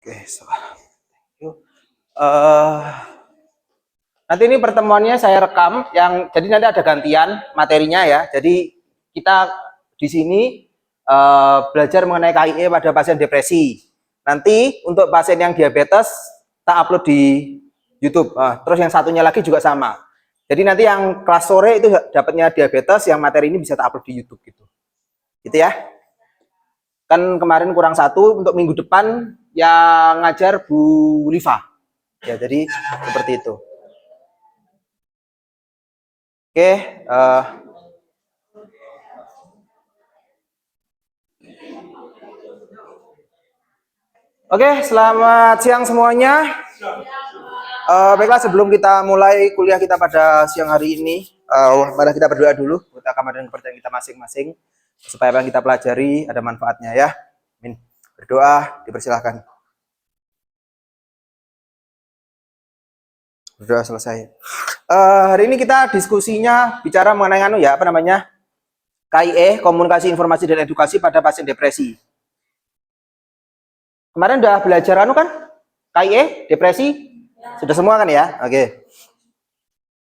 Oke, yuk. Nanti ini pertemuannya saya rekam, jadi nanti ada gantian materinya ya. Jadi kita di sini belajar mengenai KIE pada pasien depresi. Nanti untuk pasien yang diabetes tak upload di YouTube. Terus yang satunya lagi juga sama. Jadi nanti yang kelas sore itu dapatnya diabetes, yang materi ini bisa tak upload di YouTube gitu. Gitu ya. Kan kemarin kurang satu, untuk minggu depan yang ngajar Bu Liva. Ya, jadi seperti itu. Oke, selamat siang semuanya. Baiklah, sebelum kita mulai kuliah kita pada siang hari ini, mari kita berdoa dulu, kita kamar dan kepercayaan kita masing-masing, supaya apa yang kita pelajari ada manfaatnya ya. Amin. Berdoa, dipersilahkan. Berdoa selesai. Hari ini kita diskusinya bicara mengenai KIE, komunikasi informasi dan edukasi pada pasien depresi. Kemarin udah belajar kan? KIE, depresi? Sudah semua kan ya?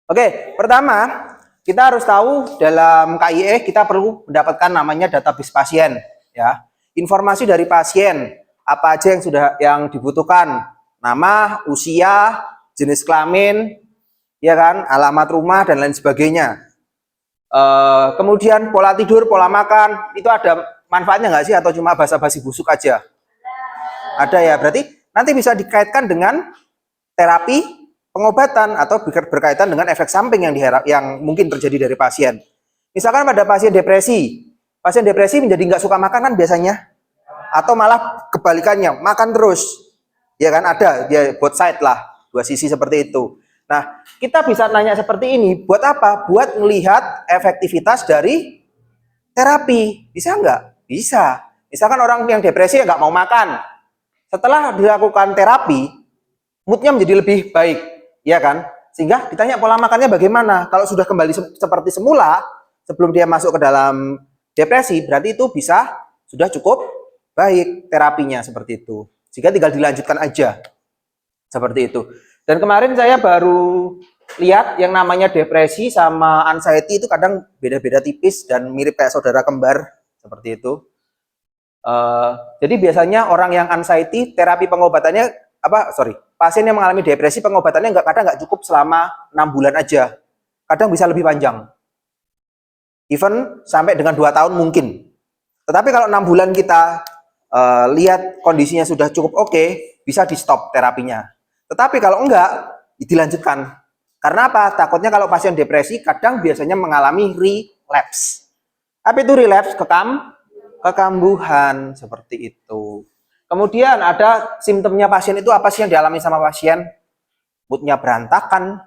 Oke, pertama kita harus tahu dalam KIE kita perlu mendapatkan namanya database pasien ya. Informasi dari pasien, apa aja yang dibutuhkan, nama, usia, jenis kelamin, ya kan, alamat rumah dan lain sebagainya. Kemudian pola tidur, pola makan, itu ada manfaatnya nggak sih atau cuma basa-basi busuk aja? Ada ya, berarti nanti bisa dikaitkan dengan terapi, pengobatan, atau berkaitan dengan efek samping yang mungkin terjadi dari pasien. Misalkan pada pasien depresi menjadi nggak suka makan kan biasanya, atau malah kebalikannya, makan terus, ya kan, ada ya, both side lah, dua sisi seperti itu. Nah, kita bisa nanya seperti ini, buat apa? Buat melihat efektivitas dari terapi, bisa nggak? Bisa. Misalkan orang yang depresi nggak mau makan, setelah dilakukan terapi, moodnya menjadi lebih baik, ya kan? Sehingga ditanya pola makannya bagaimana. Kalau sudah kembali seperti semula, sebelum dia masuk ke dalam depresi, berarti itu sudah cukup baik terapinya seperti itu. Sehingga tinggal dilanjutkan aja, seperti itu. Dan kemarin saya baru lihat yang namanya depresi sama anxiety itu kadang beda-beda tipis dan mirip kayak saudara kembar, seperti itu. Jadi biasanya orang yang anxiety, terapi pengobatannya pasien yang mengalami depresi, pengobatannya kadang nggak cukup selama 6 bulan aja, kadang bisa lebih panjang, even sampai dengan 2 tahun mungkin. Tetapi kalau 6 bulan kita lihat kondisinya sudah cukup oke, bisa di stop terapinya. Tetapi kalau enggak, dilanjutkan. Karena apa? Takutnya kalau pasien depresi kadang biasanya mengalami relapse. Apa itu relapse? Kekambuhan, seperti itu. Kemudian ada simptomnya pasien itu apa sih yang dialami sama pasien? Moodnya berantakan,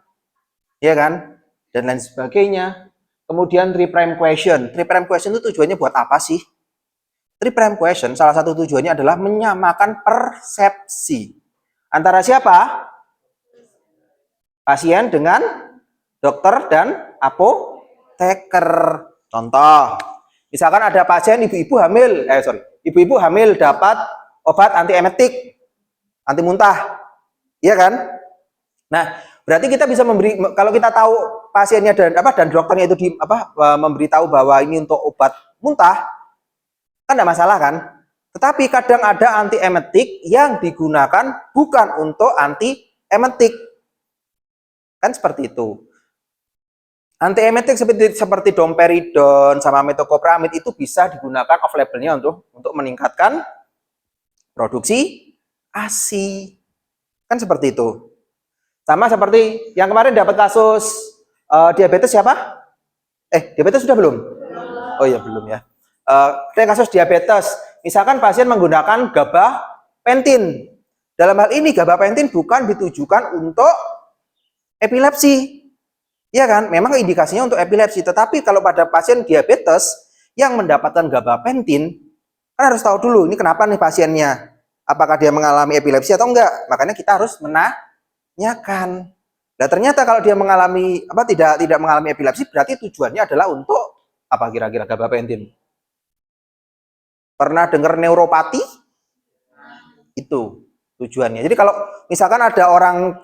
ya kan? Dan lain sebagainya. Kemudian three prime question. Three prime question itu tujuannya buat apa sih? Three prime question salah satu tujuannya adalah menyamakan persepsi antara siapa? Pasien dengan dokter dan apoteker. Contoh, misalkan ada pasien ibu-ibu hamil dapat obat antiemetik, anti muntah, iya kan? Nah, berarti kita bisa kalau kita tahu pasiennya dan dokternya itu memberitahu bahwa ini untuk obat muntah, kan tidak masalah kan? Tetapi kadang ada antiemetik yang digunakan bukan untuk antiemetik, kan seperti itu. Antiemetik seperti domperidon sama metoclopramid itu bisa digunakan off-labelnya untuk meningkatkan produksi ASI, kan seperti itu. Sama seperti yang kemarin dapat kasus diabetes siapa? Diabetes sudah belum? Oh iya belum ya. Kasus diabetes, misalkan pasien menggunakan gabapentin. Dalam hal ini gabapentin bukan ditujukan untuk epilepsi, ya kan? Memang indikasinya untuk epilepsi, tetapi kalau pada pasien diabetes yang mendapatkan gabapentin, kan harus tahu dulu ini kenapa nih pasiennya, apakah dia mengalami epilepsi atau enggak. Makanya kita harus menanyakan. Nah ternyata kalau dia mengalami tidak mengalami epilepsi, berarti tujuannya adalah untuk apa kira-kira gabapentin? Pernah dengar neuropati? Itu tujuannya. Jadi kalau misalkan ada orang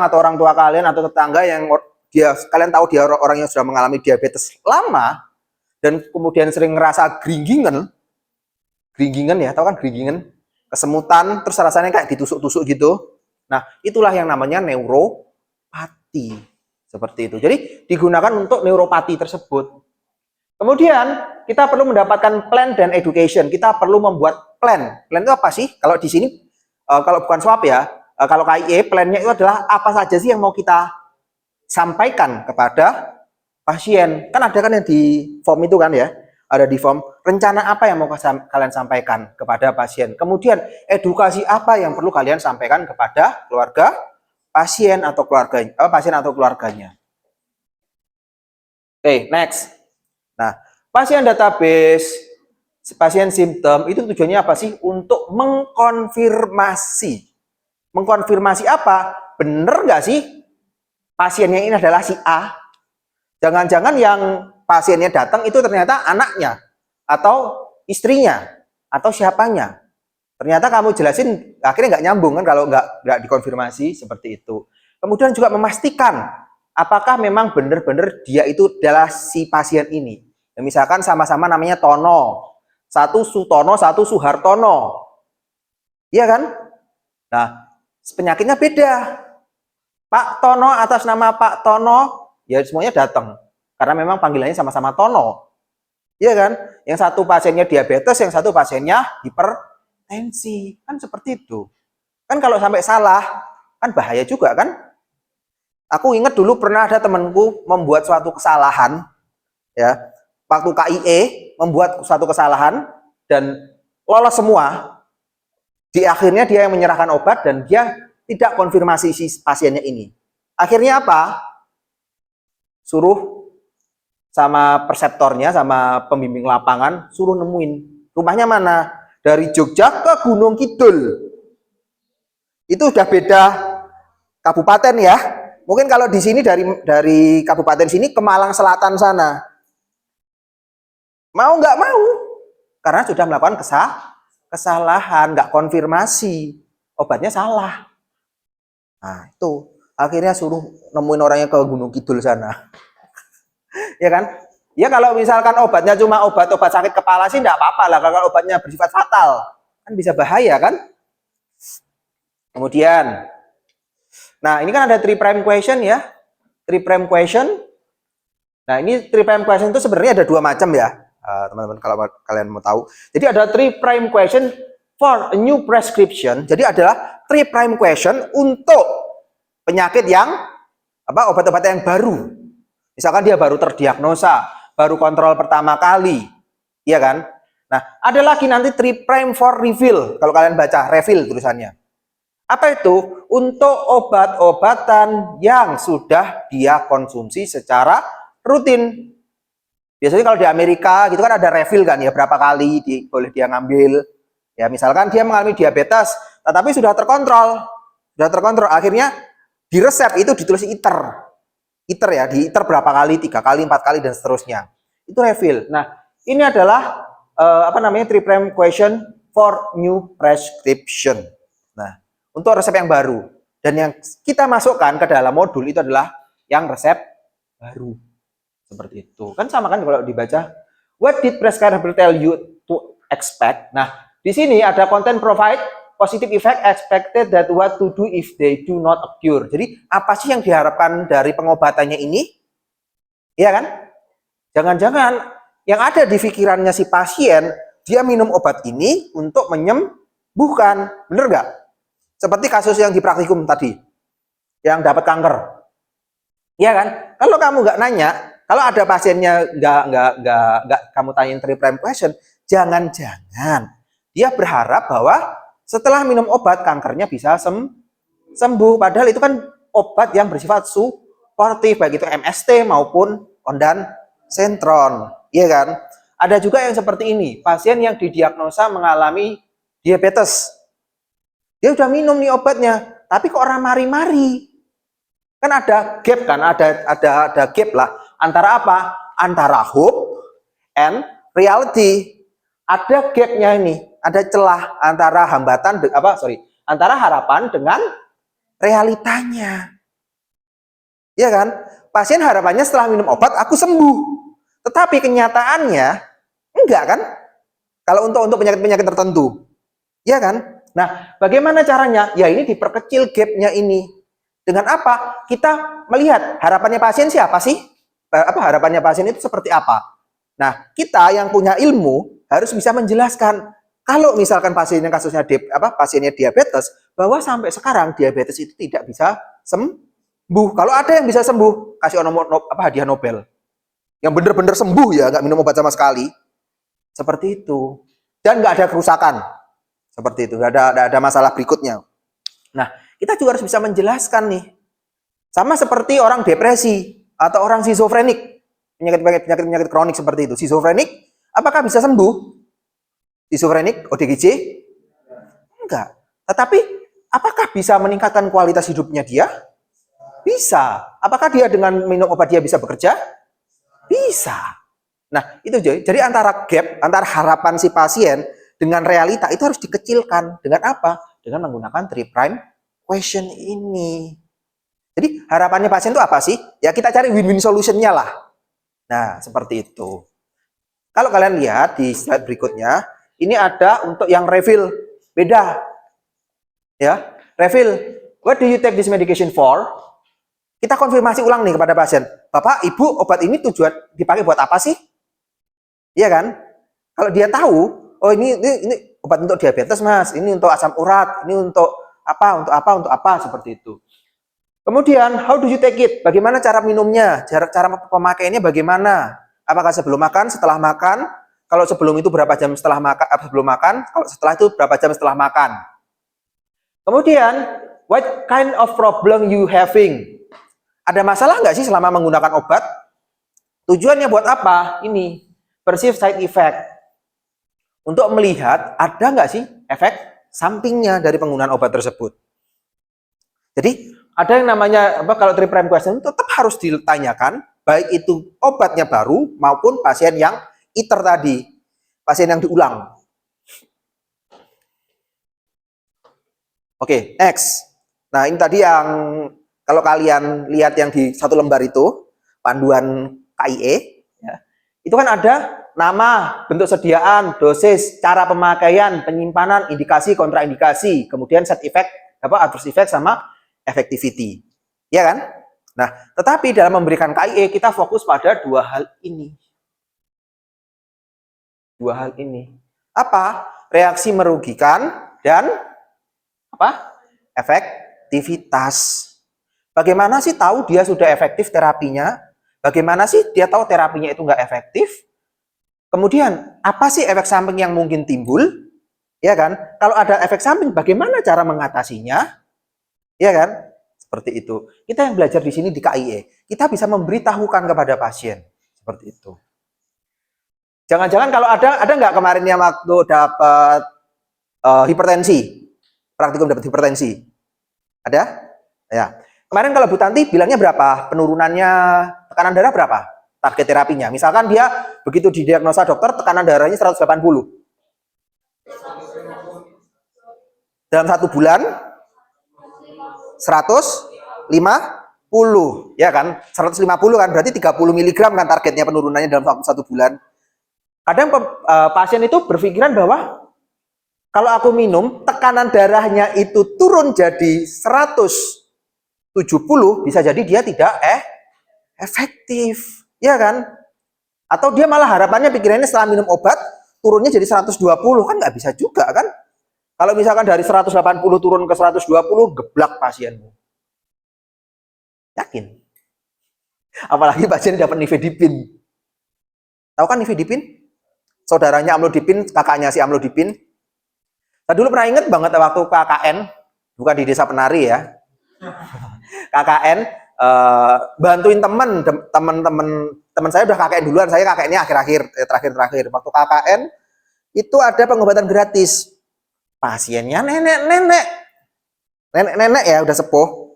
atau orang tua kalian atau tetangga yang kalian tahu dia orang yang sudah mengalami diabetes lama dan kemudian sering ngerasa gringgingan ya, tahu kan gringgingan, kesemutan, terus rasanya kayak ditusuk-tusuk gitu. Nah, itulah yang namanya neuropati. Seperti itu. Jadi digunakan untuk neuropati tersebut. Kemudian kita perlu mendapatkan plan dan education. Kita perlu membuat plan. Plan itu apa sih? Kalau di sini kalau bukan swab ya, kalau KIE plannya itu adalah apa saja sih yang mau kita sampaikan kepada pasien. Kan ada kan yang di form itu kan ya, ada di form rencana apa yang mau kalian sampaikan kepada pasien. Kemudian edukasi apa yang perlu kalian sampaikan kepada keluarga pasien atau keluarganya. Oke, next. Nah, pasien database, pasien simptom itu tujuannya apa sih? Untuk mengkonfirmasi. Mengkonfirmasi apa? Bener nggak sih pasiennya ini adalah si A? Jangan-jangan yang pasiennya datang itu ternyata anaknya atau istrinya atau siapanya. Ternyata kamu jelasin akhirnya nggak nyambung kan kalau nggak dikonfirmasi seperti itu. Kemudian juga memastikan apakah memang benar-benar dia itu adalah si pasien ini. Ya, misalkan sama-sama namanya Tono, satu Sutono, satu Suhartono, iya kan? Nah, penyakitnya beda. Pak Tono atas nama Pak Tono, ya semuanya datang. Karena memang panggilannya sama-sama Tono. Iya kan? Yang satu pasiennya diabetes, yang satu pasiennya hipertensi. Kan seperti itu. Kan kalau sampai salah, kan bahaya juga kan? Aku ingat dulu pernah ada temanku membuat suatu kesalahan, ya, waktu KIE membuat suatu kesalahan dan lolos semua. Di akhirnya dia yang menyerahkan obat dan dia tidak konfirmasi si pasiennya ini. Akhirnya apa? Suruh sama perseptornya, sama pembimbing lapangan, suruh nemuin rumahnya mana. Dari Jogja ke Gunung Kidul. Itu udah beda kabupaten ya. Mungkin kalau di sini dari kabupaten sini ke Malang Selatan sana. Mau nggak mau. Karena sudah melakukan kesalahan, nggak konfirmasi. Obatnya salah. Nah, itu. Akhirnya suruh nemuin orangnya ke Gunung Kidul sana. Ya kan? Ya kalau misalkan obatnya cuma obat sakit kepala sih enggak apa-apa lah. Kalau obatnya bersifat fatal, kan bisa bahaya kan? Kemudian, nah ini kan ada 3 prime question ya. 3 prime question. Nah ini 3 prime question itu sebenarnya ada 2 macam ya. Teman-teman kalau kalian mau tahu. Jadi ada 3 prime question for a new prescription. Jadi adalah 3 prime question untuk penyakit yang obat-obat yang baru. Misalkan dia baru terdiagnosa, baru kontrol pertama kali, iya kan? Nah, ada lagi nanti 3 prime for refill. Kalau kalian baca refill tulisannya. Apa itu? Untuk obat-obatan yang sudah dia konsumsi secara rutin. Biasanya kalau di Amerika gitu kan ada refill kan ya, berapa kali boleh dia ngambil. Ya, misalkan dia mengalami diabetes, tetapi sudah terkontrol. Akhirnya di resep itu ditulis ITER. ITER ya, di ITER berapa kali, 3 kali, 4 kali, dan seterusnya. Itu refill. Nah, ini adalah 3 prime question for new prescription. Nah, untuk resep yang baru. Dan yang kita masukkan ke dalam modul itu adalah yang resep baru. Seperti itu. Kan sama kan kalau dibaca, what did prescriber tell you to expect? Nah, di sini ada content provide positive effect expected that what to do if they do not occur. Jadi apa sih yang diharapkan dari pengobatannya ini? Iya kan? Jangan-jangan yang ada di pikirannya si pasien, dia minum obat ini untuk menyembuhkan. Bener nggak? Seperti kasus yang di praktikum tadi, yang dapat kanker. Iya kan? Kalau kamu nggak nanya, kalau ada pasiennya nggak kamu tanyain 3 prime question, jangan-jangan dia berharap bahwa setelah minum obat, kankernya bisa sembuh. Padahal itu kan obat yang bersifat suportif, baik itu MST maupun ondansetron. Iya kan? Ada juga yang seperti ini, pasien yang didiagnosa mengalami diabetes. Dia udah minum nih obatnya, tapi kok orang mari-mari. Kan ada gap kan, ada gap lah. Antara apa? Antara hope and reality. Ada gapnya ini. Ada celah antara antara harapan dengan realitanya. Ya kan? Pasien harapannya setelah minum obat aku sembuh. Tetapi kenyataannya enggak kan? Kalau untuk penyakit-penyakit tertentu. Ya kan? Nah, bagaimana caranya? Ya ini diperkecil gapnya ini. Dengan apa? Kita melihat harapannya pasien siapa sih? Harapannya pasien itu seperti apa? Nah, kita yang punya ilmu harus bisa menjelaskan. Kalau misalkan pasiennya kasusnya pasiennya diabetes, bahwa sampai sekarang diabetes itu tidak bisa sembuh. Kalau ada yang bisa sembuh, kasih hadiah Nobel. Yang benar-benar sembuh ya, nggak minum obat sama sekali. Seperti itu. Dan nggak ada kerusakan. Seperti itu. Nggak ada masalah berikutnya. Nah, kita juga harus bisa menjelaskan nih. Sama seperti orang depresi atau orang skizofrenik. Penyakit kronik seperti itu. Skizofrenik, apakah bisa sembuh? Skizofrenik, ODGJ? Enggak. Tetapi, apakah bisa meningkatkan kualitas hidupnya dia? Bisa. Apakah dia dengan minum obat dia bisa bekerja? Bisa. Nah, itu jadi antara gap, antara harapan si pasien dengan realita itu harus dikecilkan. Dengan apa? Dengan menggunakan 3' question ini. Jadi harapannya pasien itu apa sih? Ya kita cari win-win solution-nya lah. Nah, seperti itu. Kalau kalian lihat di slide berikutnya, ini ada untuk yang refill. Beda. Ya, refill. What do you take this medication for? Kita konfirmasi ulang nih kepada pasien. Bapak, Ibu, obat ini tujuan dipakai buat apa sih? Iya kan? Kalau dia tahu, oh ini obat untuk diabetes, Mas. Ini untuk asam urat, ini untuk apa, seperti itu. Kemudian, how do you take it? Bagaimana cara minumnya? Cara pemakaiannya bagaimana? Apakah sebelum makan, setelah makan? Kalau sebelum itu berapa jam setelah makan? Sebelum makan? Kalau setelah itu berapa jam setelah makan? Kemudian, what kind of problem you having? Ada masalah nggak sih selama menggunakan obat? Tujuannya buat apa? Ini, perceived side effect. Untuk melihat ada nggak sih efek sampingnya dari penggunaan obat tersebut. Jadi, ada yang namanya kalau 3' question tetap harus ditanyakan, baik itu obatnya baru maupun pasien yang iter tadi, pasien yang diulang. Oke, next. Nah, ini tadi yang kalau kalian lihat yang di satu lembar itu, panduan KIE, ya, itu kan ada nama, bentuk sediaan, dosis, cara pemakaian, penyimpanan, indikasi, kontraindikasi, kemudian side effect, adverse effect sama effectivity. Ya kan? Nah, tetapi dalam memberikan KIE kita fokus pada dua hal ini. Dua hal ini. Apa? Reaksi merugikan dan efektivitas. Bagaimana sih tahu dia sudah efektif terapinya? Bagaimana sih dia tahu terapinya itu nggak efektif? Kemudian, apa sih efek samping yang mungkin timbul? Ya kan? Kalau ada efek samping, bagaimana cara mengatasinya? Ya kan? Seperti itu. Kita yang belajar di sini di KIE, kita bisa memberitahukan kepada pasien. Seperti itu. Jangan-jangan kalau ada nggak kemarin yang waktu dapat hipertensi? Praktikum dapat hipertensi? Ada? Ya. Kemarin kalau Bu Tanti bilangnya berapa? Penurunannya tekanan darah berapa? Target terapinya. Misalkan dia begitu didiagnosa dokter tekanan darahnya 180. Dalam 1 bulan 150, ya kan? 150 kan berarti 30 mg kan targetnya penurunannya dalam waktu 1 bulan. Kadang pasien itu berpikiran bahwa kalau aku minum tekanan darahnya itu turun jadi 170, bisa jadi dia tidak efektif, ya kan? Atau dia malah harapannya pikirannya setelah minum obat turunnya jadi 120, kan nggak bisa juga kan? Kalau misalkan dari 180 turun ke 120, geblak pasienmu. Yakin? Apalagi pasien dapat nifedipin. Tahu kan nifedipin? Saudaranya amlodipin, kakaknya si amlodipin. Saya dulu pernah inget banget waktu KKN, bukan di Desa Penari ya. KKN bantuin teman saya udah KKN duluan, saya KKN-nya terakhir. Waktu KKN itu ada pengobatan gratis. Pasiennya nenek ya, udah sepuh.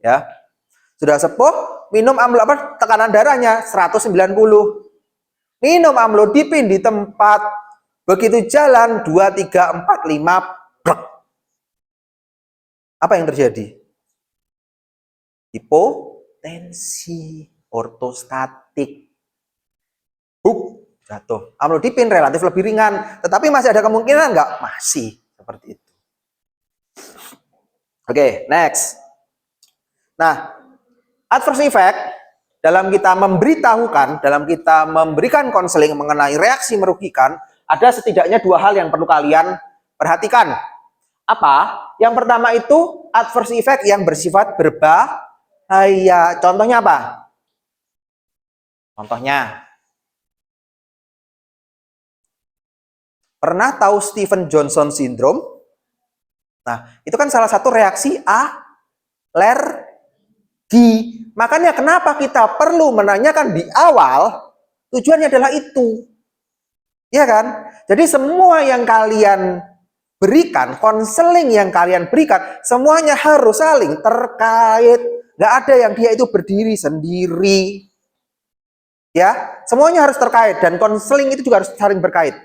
Ya. Sudah sepuh, minum tekanan darahnya 190. Minum amlodipin di tempat, begitu jalan 2, 3, 4, 5 brek. Apa yang terjadi? Hipotensi ortostatik. Jatuh. Amlodipin relatif lebih ringan, tetapi masih ada kemungkinan nggak? Masih. Seperti itu. Oke, next. Nah, adverse effect dalam kita memberitahukan, dalam kita memberikan konseling mengenai reaksi merugikan, ada setidaknya 2 hal yang perlu kalian perhatikan. Apa? Yang pertama itu adverse effect yang bersifat berbahaya. Contohnya apa? Contohnya, pernah tahu Stephen Johnson syndrome? Nah, itu kan salah satu reaksi alergi. Makanya kenapa kita perlu menanyakan di awal, tujuannya adalah itu. Iya kan? Jadi semua yang kalian berikan, konseling yang kalian berikan, semuanya harus saling terkait. Nggak ada yang dia itu berdiri sendiri. Ya, semuanya harus terkait dan konseling itu juga harus saling berkait.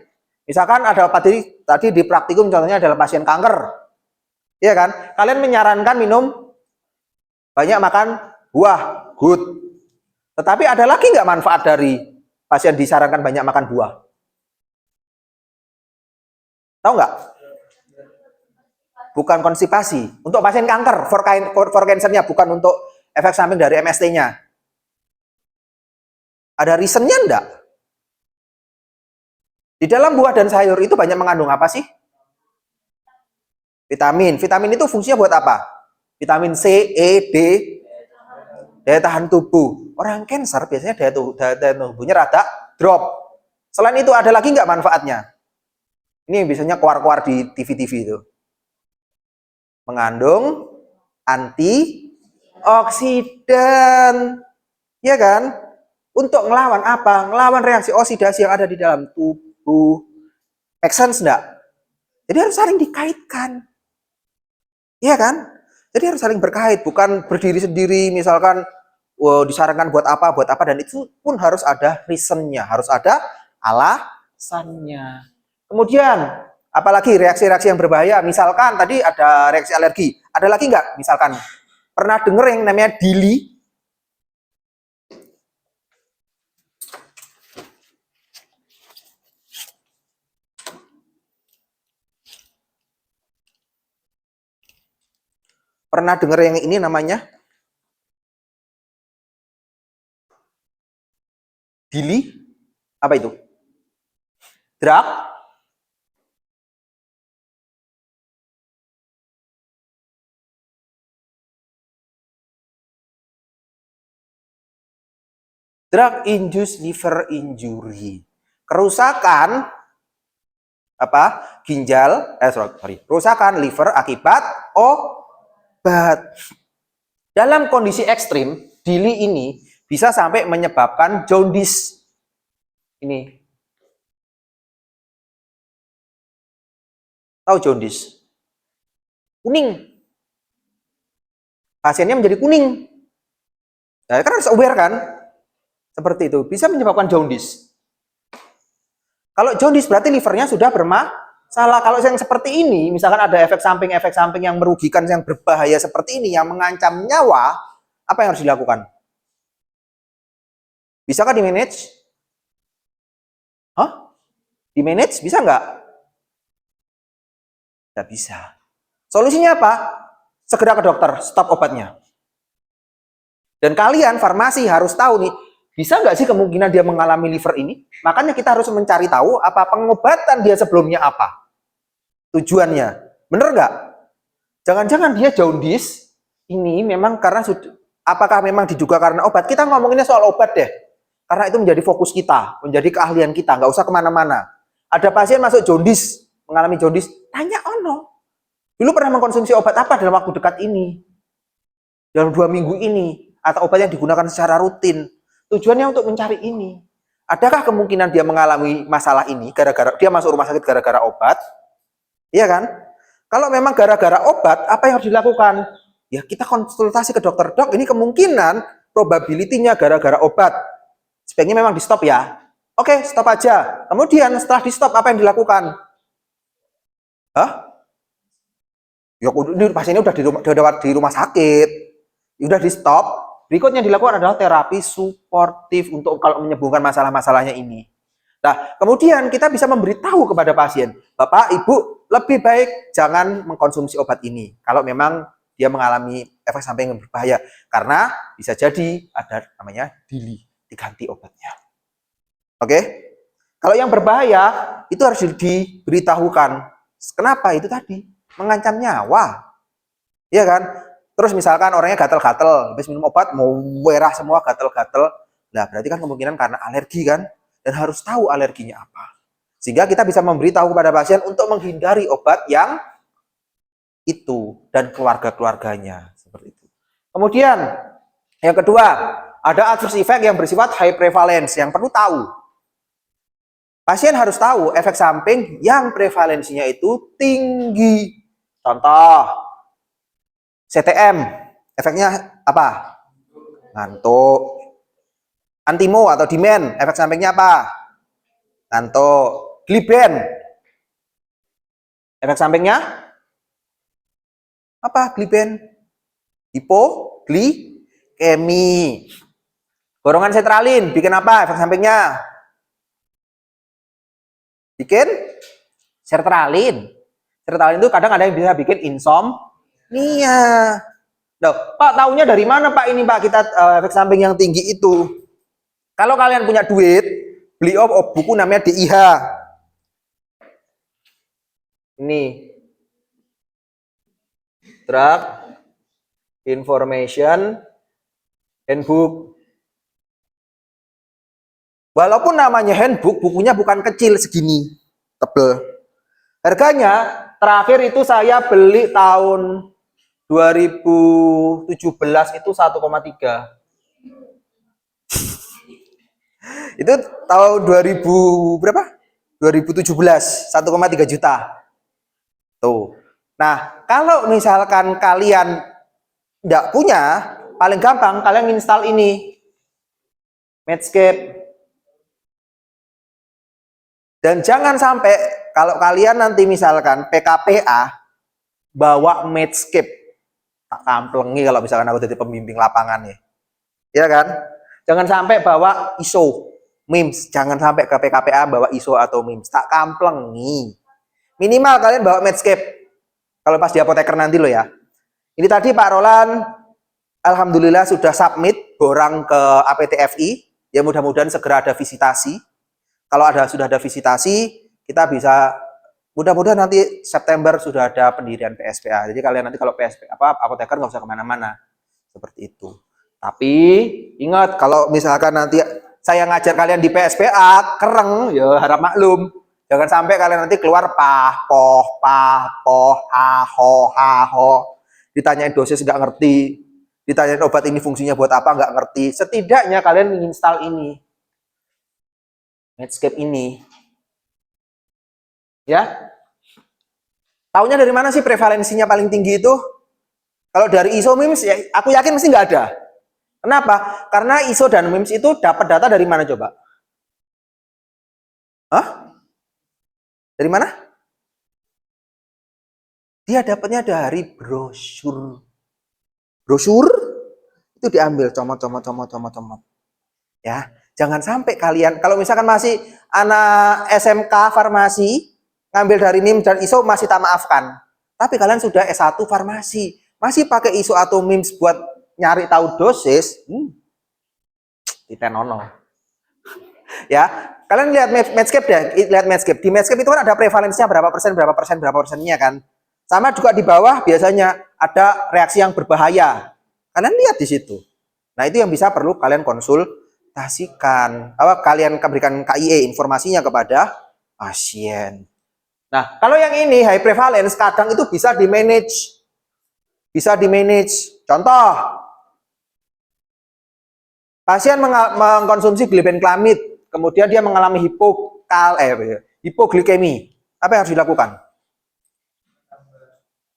Misalkan ada tadi di praktikum contohnya adalah pasien kanker. Iya kan? Kalian menyarankan minum banyak makan buah, good. Tetapi ada lagi nggak manfaat dari pasien disarankan banyak makan buah? Tahu nggak? Bukan konstipasi. Untuk pasien kanker, for cancer-nya, bukan untuk efek samping dari MST-nya. Ada reason-nya enggak? Di dalam buah dan sayur itu banyak mengandung apa sih? Vitamin. Vitamin itu fungsinya buat apa? Vitamin C, E, D, daya tahan tubuh. Orang cancer biasanya daya tubuhnya rada drop. Selain itu ada lagi nggak manfaatnya? Ini biasanya keluar-keluar di TV-TV itu. Mengandung antioksidan. Ya kan? Untuk ngelawan apa? Ngelawan reaksi oksidasi yang ada di dalam tubuh. Make sense enggak? Jadi harus saling dikaitkan. Iya kan? Jadi harus saling berkait, bukan berdiri sendiri misalkan disarankan buat apa, dan itu pun harus ada reasonnya, harus ada alasannya. Kemudian, apalagi reaksi-reaksi yang berbahaya, misalkan tadi ada reaksi alergi, ada lagi nggak? Misalkan, pernah dengar yang namanya DILI? Pernah dengar yang ini namanya DILI? Apa itu? Drug induced liver injury. Kerusakan apa? Ginjal, kerusakan liver akibat obat. Dalam kondisi ekstrim, DILI ini bisa sampai menyebabkan jaundice. Ini. Tahu jaundice? Kuning. Pasiennya menjadi kuning. Nah, kan harus aware kan? Seperti itu. Bisa menyebabkan jaundice. Kalau jaundice berarti livernya sudah bermasalah. Kalau yang seperti ini, misalkan ada efek samping yang merugikan, yang berbahaya seperti ini, yang mengancam nyawa, apa yang harus dilakukan? Bisakah di-manage? Hah? Di-manage? Bisa nggak? Nggak bisa. Solusinya apa? Segera ke dokter, stop obatnya. Dan kalian, farmasi, harus tahu nih, bisa nggak sih kemungkinan dia mengalami liver ini? Makanya kita harus mencari tahu apa pengobatan dia sebelumnya apa. Tujuannya. Bener nggak? Jangan-jangan dia jaundice, ini memang karena apakah memang diduga karena obat? Kita ngomonginnya soal obat deh. Karena itu menjadi fokus kita, menjadi keahlian kita, nggak usah kemana-mana. Ada pasien masuk jaundice, mengalami jaundice, tanya ono. Dulu pernah mengkonsumsi obat apa dalam waktu dekat ini? Dalam 2 minggu ini? Atau obat yang digunakan secara rutin? Tujuannya untuk mencari ini. Adakah kemungkinan dia mengalami masalah ini gara-gara dia masuk rumah sakit gara-gara obat? Iya kan? Kalau memang gara-gara obat, apa yang harus dilakukan? Ya kita konsultasi ke dokter. Dok, ini kemungkinan probability-nya gara-gara obat. Sebaiknya memang di stop ya. Oke, stop aja. Kemudian setelah di stop apa yang dilakukan? Hah? Ya, ini pasiennya udah di rumah sakit, udah di stop. Berikutnya dilakukan adalah terapi suportif untuk kalau menyembuhkan masalah-masalahnya ini. Nah, kemudian kita bisa memberitahu kepada pasien, Bapak, Ibu, lebih baik jangan mengkonsumsi obat ini kalau memang dia mengalami efek samping yang berbahaya, karena bisa jadi ada namanya DILI, diganti obatnya. Oke? Kalau yang berbahaya itu harus diberitahukan. Kenapa? Itu tadi mengancam nyawa. Iya kan? Terus misalkan orangnya gatel-gatel, habis minum obat mau merah semua gatel-gatel. Nah, berarti kan kemungkinan karena alergi kan? Dan harus tahu alerginya apa. Sehingga kita bisa memberitahu kepada pasien untuk menghindari obat yang itu dan keluarga-keluarganya seperti itu. Kemudian yang kedua, ada adverse effect yang bersifat high prevalence yang perlu tahu. Pasien harus tahu efek samping yang prevalensinya itu tinggi. Contoh, CTM, efeknya apa? Ngantuk. Antimo atau Dimen, efek sampingnya apa? Ngantuk. Gliben, efek sampingnya apa? Gliben, hipoglikemi. Golongan sertralin, bikin apa? Efek sampingnya bikin sertralin. Sertralin itu kadang ada yang bisa bikin insomnia. Loh, Pak, taunya dari mana Pak ini Pak kita efek samping yang tinggi itu? Kalau kalian punya duit, beli buku namanya DIH. Ini Drug Information Handbook. Walaupun namanya handbook, bukunya bukan kecil segini, tebel. Harganya terakhir itu saya beli tahun 2017 itu 1,3. Itu tahun 2000 berapa? 2017, 1,3 juta. Tuh. Nah, kalau misalkan kalian tidak punya, paling gampang kalian install ini. Medscape. Dan jangan sampai kalau kalian nanti misalkan PKPA bawa Medscape, tak kamplengi kalau misalkan aku jadi pembimbing lapangan ya. Ya kan? Jangan sampai bawa ISO, MIMS. Jangan sampai ke PKPA bawa ISO atau MIMS. Tak kamplengi. Minimal kalian bawa Medscape. Kalau pas di apoteker nanti lo ya. Ini tadi Pak Roland, alhamdulillah sudah submit borang ke APTFI. Ya mudah-mudahan segera ada visitasi. Kalau sudah ada visitasi, kita bisa mudah-mudahan nanti September sudah ada pendirian PSPA. Jadi kalian nanti kalau PSPA apoteker nggak usah kemana-mana seperti itu. Tapi ingat kalau misalkan nanti saya ngajar kalian di PSPA kereng, ya harap maklum. Jangan sampai kalian nanti keluar pah poh ha ho. Ditanyain dosis nggak ngerti, ditanyain obat ini fungsinya buat apa nggak ngerti. Setidaknya kalian menginstal ini. Medscape ini. Ya. Taunya dari mana sih prevalensinya paling tinggi itu? Kalau dari ISO MIMS, ya, aku yakin mesti nggak ada. Kenapa? Karena ISO dan MIMS itu dapat data dari mana coba? Hah? Dari mana? Dia dapatnya dari brosur. Brosur itu diambil comot. Ya, jangan sampai kalian kalau misalkan masih anak SMK farmasi ngambil dari MIMS dan ISO masih tak maafkan. Tapi kalian sudah S1 farmasi, masih pakai ISO atau MIMS buat nyari tahu dosis, titenono. Ya, kalian lihat Medscape deh, lihat Medscape. Di Medscape itu kan ada prevalensinya berapa persennya kan. Sama juga di bawah biasanya ada reaksi yang berbahaya. Kalian lihat di situ. Nah, itu yang bisa perlu kalian konsultasikan. Kalian berikan KIE informasinya kepada pasien. Nah, kalau yang ini high prevalence kadang itu bisa di-manage. Bisa di-manage. Contoh, pasien mengkonsumsi glibenclamid, kemudian dia mengalami hipoglikemi. Apa yang harus dilakukan?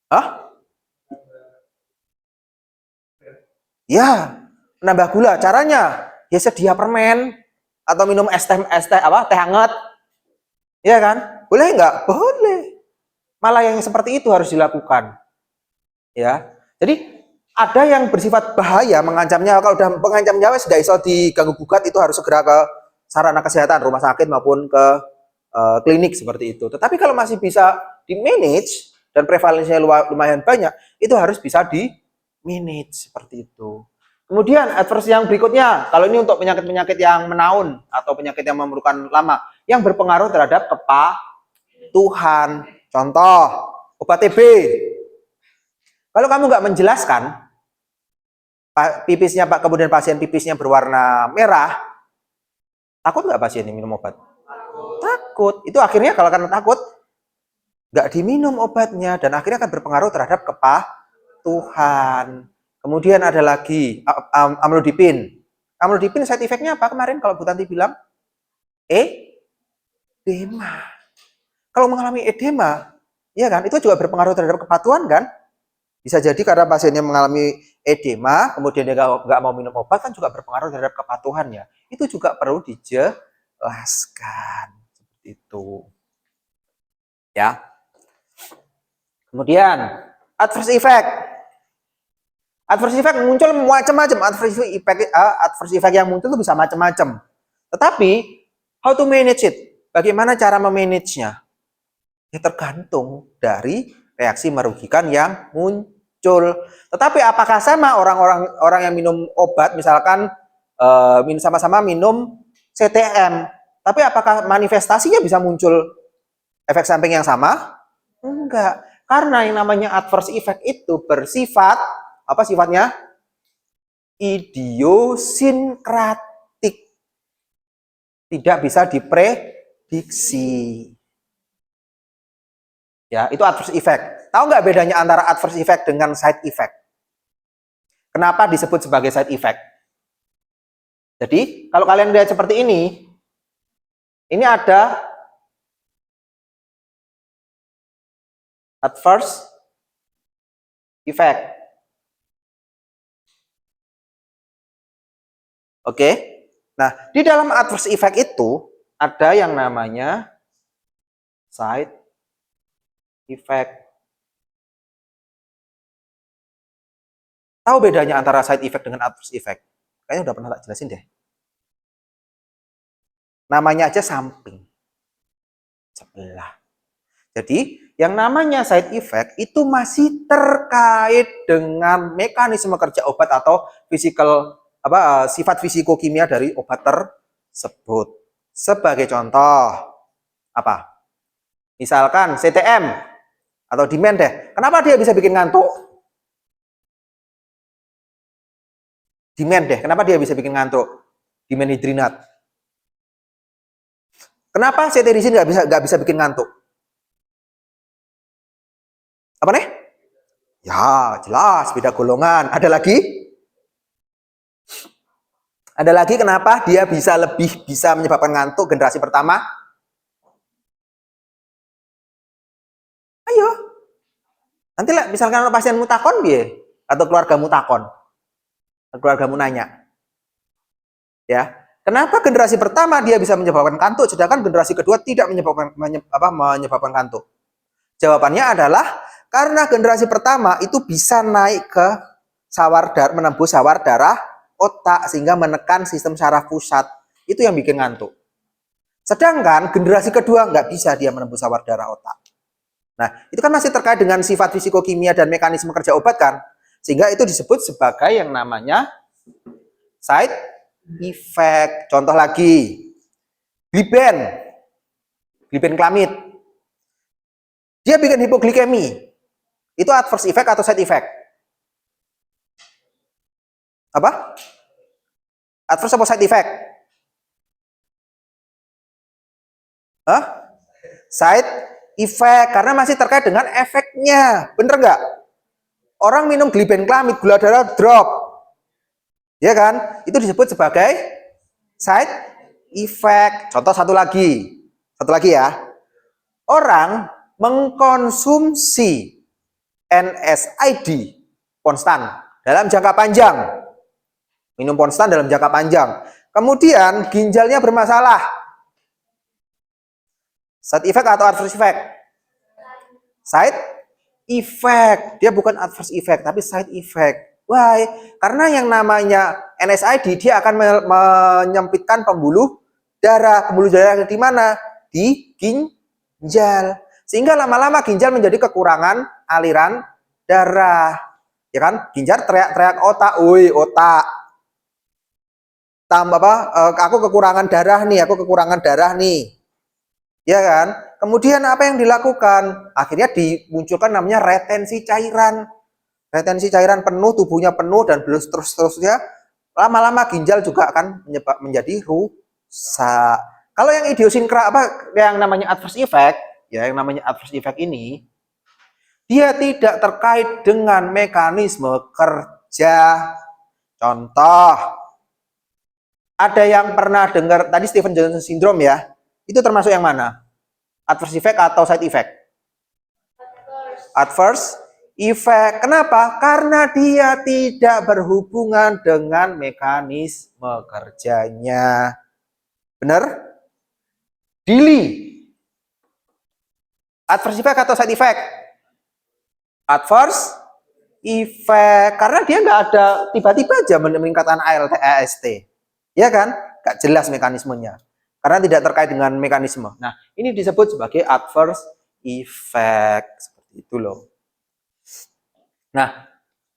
Hah? Ya, menambah gula. Caranya ya sedia permen atau minum teh hangat. Iya kan? Boleh nggak? Boleh. Malah yang seperti itu harus dilakukan. Ya. Jadi ada yang bersifat bahaya, mengancam nyawa. Kalau udah mengancam nyawa sudah iso diganggu gugat, itu harus segera ke sarana kesehatan, rumah sakit maupun ke klinik seperti itu. Tetapi kalau masih bisa di manage dan prevalensinya lumayan banyak, itu harus bisa di manage seperti itu. Kemudian adverse yang berikutnya, kalau ini untuk penyakit-penyakit yang menaun atau penyakit yang memerlukan lama, yang berpengaruh terhadap kepatuhan. Contoh, obat TB. Kalau kamu nggak menjelaskan, pipisnya Pak, kemudian pasien pipisnya berwarna merah, takut nggak pasien ini minum obat? Takut. Itu akhirnya kalau karena takut, nggak diminum obatnya dan akhirnya akan berpengaruh terhadap kepatuhan. Kemudian ada lagi amlodipin. Amlodipin side effect-nya apa kemarin kalau Bu Tanti bilang? Edema. Kalau mengalami edema, ya kan, itu juga berpengaruh terhadap kepatuhan kan? Bisa jadi karena pasiennya mengalami edema, kemudian dia nggak mau minum obat, kan juga berpengaruh terhadap kepatuhannya. Itu juga perlu dijelaskan. Seperti itu. Ya. Kemudian, adverse effect. Adverse effect muncul macam-macam. Adverse effect yang muncul itu bisa macam-macam. Tetapi, how to manage it? Bagaimana cara memanagenya? Ya tergantung dari reaksi merugikan yang muncul. Tetapi apakah sama orang yang minum obat, misalkan sama-sama minum CTM, tapi apakah manifestasinya bisa muncul efek samping yang sama? Enggak, karena yang namanya adverse effect itu bersifat apa sifatnya? Idiosinkratik, tidak bisa diprediksi. Ya, itu adverse effect. Tahu nggak bedanya antara adverse effect dengan side effect? Kenapa disebut sebagai side effect? Jadi, kalau kalian lihat seperti ini ada adverse effect. Oke? Nah, di dalam adverse effect itu ada yang namanya side effect. Tahu bedanya antara side effect dengan adverse effect? Kayaknya udah pernah tak jelasin deh. Namanya aja samping. Sebelah. Jadi, yang namanya side effect itu masih terkait dengan mekanisme kerja obat atau sifat fisikokimia dari obat tersebut. Sebagai contoh, apa? Misalkan CTM atau demand deh. Kenapa dia bisa bikin ngantuk? Demand deh. Kenapa dia bisa bikin ngantuk? Demand hidrinat. Kenapa cetirizin nggak bisa bikin ngantuk? Apa nih? Ya, jelas beda golongan. Ada lagi? Ada lagi kenapa dia bisa menyebabkan ngantuk generasi pertama? Ayo. Nanti lah misalkan pasien mutakon biye atau keluarga mutakon. Keluargamu nanya. Ya. Kenapa generasi pertama dia bisa menyebabkan kantuk sedangkan generasi kedua tidak menyebabkan kantuk? Jawabannya adalah karena generasi pertama itu bisa naik ke menembus sawar darah otak sehingga menekan sistem saraf pusat. Itu yang bikin ngantuk. Sedangkan generasi kedua nggak bisa dia menembus sawar darah otak. Nah, itu kan masih terkait dengan sifat fisikokimia dan mekanisme kerja obat kan? Sehingga itu disebut sebagai yang namanya side effect. Contoh lagi, gliben klamid. Dia bikin hipoglikemi. Itu adverse effect atau side effect? Apa? Adverse atau side effect? Hah? Side effect, karena masih terkait dengan efeknya. Bener nggak? Orang minum gliben klamid, gula darah drop. Ya kan? Itu disebut sebagai side effect. Contoh satu lagi ya. Orang mengkonsumsi NSAID konstan dalam jangka panjang. Minum konstan dalam jangka panjang. Kemudian ginjalnya bermasalah. Side effect atau adverse effect? Side effect. Dia bukan adverse effect, tapi side effect. Why? Karena yang namanya NSAID dia akan menyempitkan pembuluh darah. Pembuluh darah di mana? Di ginjal. Sehingga lama-lama ginjal menjadi kekurangan aliran darah. Ya kan? Ginjal teriak-teriak otak, "Woi, otak. Tambah apa? Aku kekurangan darah nih, aku kekurangan darah nih." Ya kan? Kemudian apa yang dilakukan? Akhirnya dimunculkan namanya retensi cairan. Retensi cairan penuh, tubuhnya penuh dan terus-terusnya. Lama-lama ginjal juga akan menjadi rusak. Kalau yang idiosinkrasi apa yang namanya adverse effect, ya yang namanya adverse effect ini dia tidak terkait dengan mekanisme kerja. Contoh, ada yang pernah dengar tadi Stephen Johnson syndrome ya? Itu termasuk yang mana? Adverse effect atau side effect? Adverse effect. Kenapa? Karena dia tidak berhubungan dengan mekanisme kerjanya. Benar? Dili. Adverse effect atau side effect? Adverse effect. Karena dia nggak ada tiba-tiba aja meningkatkan AST. Ya kan? Nggak jelas mekanismenya. Karena tidak terkait dengan mekanisme. Nah, ini disebut sebagai adverse effect. Seperti itu loh. Nah,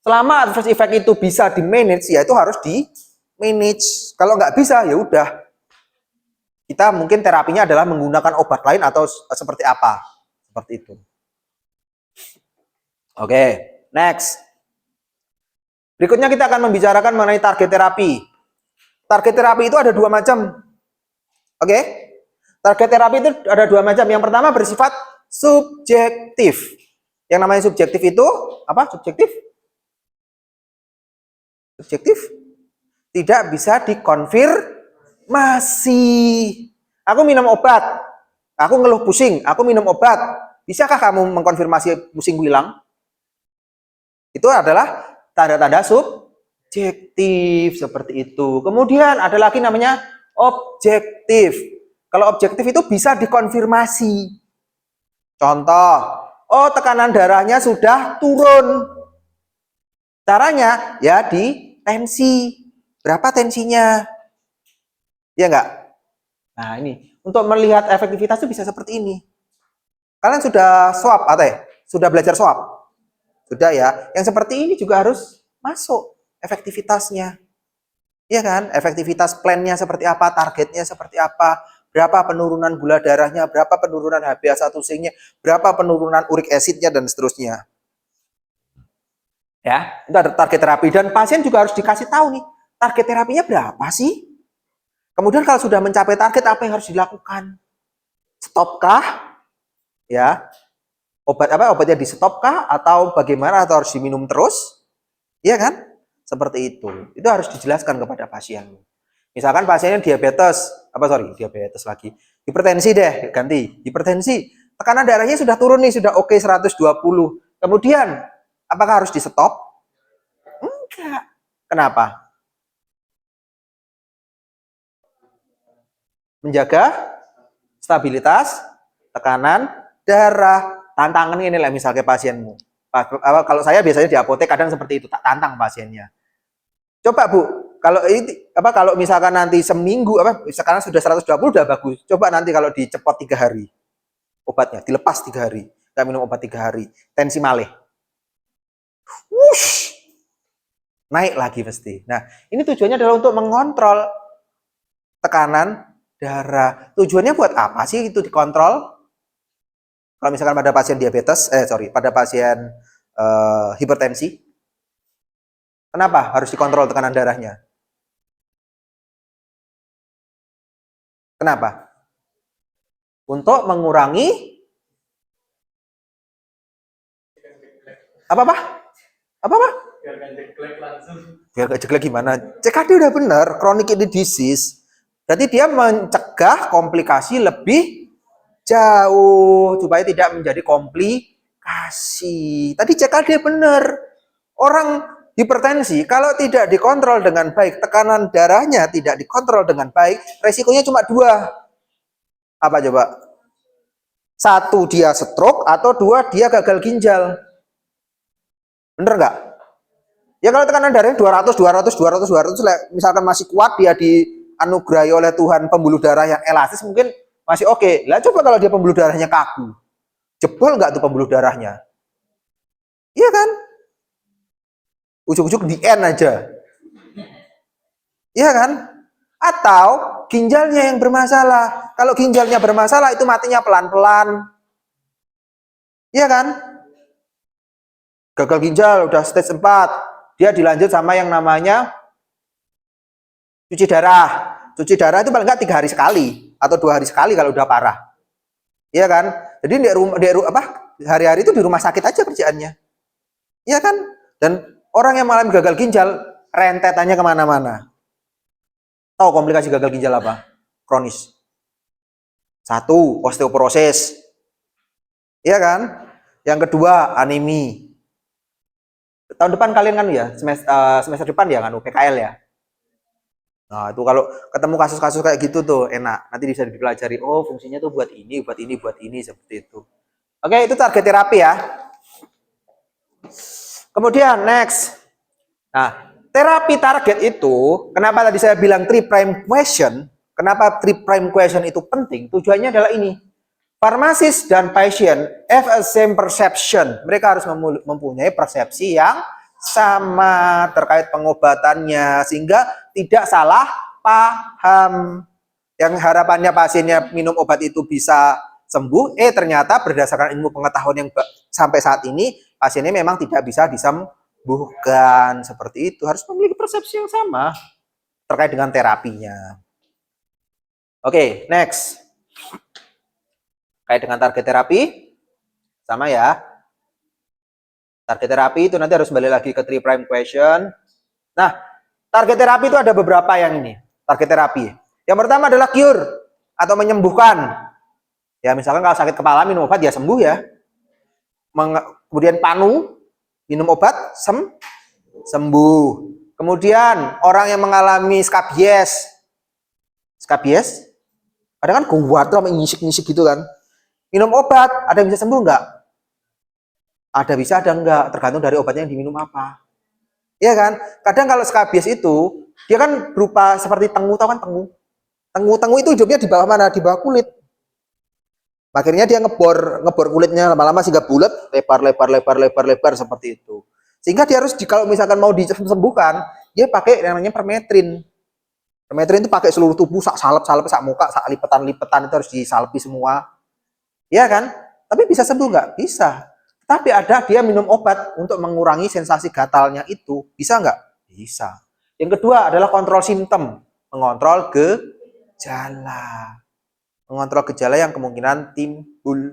selama adverse effect itu bisa di-manage, ya itu harus di-manage. Kalau nggak bisa, ya udah. Kita mungkin terapinya adalah menggunakan obat lain atau seperti apa. Seperti itu. Oke, next. Berikutnya kita akan membicarakan mengenai target terapi. Target terapi itu ada dua macam. Oke, target terapi itu ada dua macam. Yang pertama bersifat subjektif. Yang namanya subjektif itu apa? Subjektif? Subjektif tidak bisa dikonfirmasi. Aku minum obat, aku ngeluh pusing, aku minum obat. Bisakah kamu mengkonfirmasi pusing hilang? Itu adalah tanda-tanda subjektif seperti itu. Kemudian ada lagi namanya objektif. Kalau objektif itu bisa dikonfirmasi. Contoh, oh tekanan darahnya sudah turun. Caranya ya di tensi. Berapa tensinya? Ya enggak? Nah ini, untuk melihat efektivitas itu bisa seperti ini. Kalian sudah swab atau ya? Sudah belajar swab? Sudah ya. Yang seperti ini juga harus masuk efektivitasnya. Iya kan? Efektivitas plannya seperti apa, targetnya seperti apa, berapa penurunan gula darahnya, berapa penurunan HbA1c-nya, berapa penurunan uric acid-nya, dan seterusnya. Ya, itu ada target terapi. Dan pasien juga harus dikasih tahu nih, target terapinya berapa sih? Kemudian kalau sudah mencapai target, apa yang harus dilakukan? Stopkah? Ya, obatnya di stopkah? Atau bagaimana? Atau harus diminum terus? Iya kan? Seperti itu. Itu harus dijelaskan kepada pasien. Misalkan pasiennya diabetes lagi. Hipertensi deh, ganti. Hipertensi. Tekanan darahnya sudah turun nih, sudah oke 120. Kemudian, apakah harus di stop? Enggak. Kenapa? Menjaga stabilitas tekanan darah. Tantangan ini lah misalnya pasienmu. Kalau saya biasanya di apotek kadang seperti itu, tak tantang pasiennya. Coba Bu, kalau misalkan nanti seminggu sekarang sudah 120 udah bagus. Coba nanti kalau dicepot 3 hari obatnya, dilepas 3 hari, nggak minum obat 3 hari, tensi malih. Wush, naik lagi pasti. Nah, ini tujuannya adalah untuk mengontrol tekanan darah. Tujuannya buat apa sih itu dikontrol? Kalau misalkan pada pasien diabetes, pada pasien hipertensi, kenapa harus dikontrol tekanan darahnya? Kenapa? Untuk mengurangi apa? Biar gak jeglek langsung. Biar gak jeglek gimana? CKD udah bener, chronic kidney disease. Berarti dia mencegah komplikasi lebih jauh supaya tidak menjadi komplikasi. Tadi CKD bener. Orang hipertensi kalau tidak dikontrol dengan baik, tekanan darahnya tidak dikontrol dengan baik, resikonya cuma 2. Apa coba? 1 dia stroke atau 2 dia gagal ginjal. Bener nggak? Ya kalau tekanan darahnya 200, 200, 200, 200, misalkan masih kuat, dia dianugerahi oleh Tuhan pembuluh darah yang elastis, mungkin masih oke. Lah coba kalau dia pembuluh darahnya kaku, jebol nggak tuh pembuluh darahnya? Iya kan? Ujuk-ujuk di end aja. Iya kan? Atau ginjalnya yang bermasalah. Kalau ginjalnya bermasalah itu matinya pelan-pelan. Iya kan? Gagal ginjal udah stage 4, dia dilanjut sama yang namanya cuci darah. Cuci darah itu paling nggak 3 hari sekali atau 2 hari sekali kalau udah parah. Iya kan? Jadi hari-hari itu di rumah sakit aja kerjaannya. Iya kan? Dan orang yang mengalami gagal ginjal rentetannya kemana-mana. Tahu komplikasi gagal ginjal apa? Kronis. 1, osteoporosis. Iya kan? Yang kedua, anemi. Tahun depan kalian kan ya, semester depan ya kan PKL ya. Nah, itu kalau ketemu kasus-kasus kayak gitu tuh enak. Nanti bisa dipelajari, oh fungsinya tuh buat ini, buat ini, buat ini, seperti itu. Oke, itu target terapi ya. Kemudian next. Nah, terapi target itu, kenapa tadi saya bilang 3 prime question? Kenapa 3 prime question itu penting? Tujuannya adalah ini. Farmasis dan pasien have a same perception. Mereka harus mempunyai persepsi yang sama terkait pengobatannya, sehingga tidak salah paham. Yang harapannya pasiennya minum obat itu bisa sembuh, ternyata berdasarkan ilmu pengetahuan yang sampai saat ini, pasiennya memang tidak bisa disembuhkan. Seperti itu, harus memiliki persepsi yang sama terkait dengan terapinya. Oke, next. Terkait dengan target terapi, sama ya. Target terapi itu nanti harus balik lagi ke 3 prime question. Nah, target terapi itu ada beberapa yang ini. Target terapi. Yang pertama adalah cure atau menyembuhkan. Ya, misalkan kalau sakit kepala minum obat ya sembuh ya. Kemudian panu, minum obat sembuh. Kemudian orang yang mengalami skabies. Skabies? Ada kan kuat tuh nyisik-nyisik gitu kan. Minum obat, ada yang bisa sembuh nggak? Ada bisa, ada enggak. Tergantung dari obatnya yang diminum apa. Iya kan? Kadang kalau skabies itu, dia kan berupa seperti tengu, tahu kan tengu? Tengu itu hidupnya di bawah mana? Di bawah kulit. Akhirnya dia ngebor kulitnya lama-lama sehingga bulat, lebar seperti itu. Sehingga dia harus, kalau misalkan mau disembuhkan, dia pakai yang namanya permetrin. Permetrin itu pakai seluruh tubuh, sak salep, sak muka, sak lipetan itu harus disalepi semua. Iya kan? Tapi bisa sembuh nggak? Bisa. Tapi ada dia minum obat untuk mengurangi sensasi gatalnya itu. Bisa nggak? Bisa. Yang kedua adalah kontrol simptom. Mengontrol gejala. Mengontrol gejala yang kemungkinan timbul.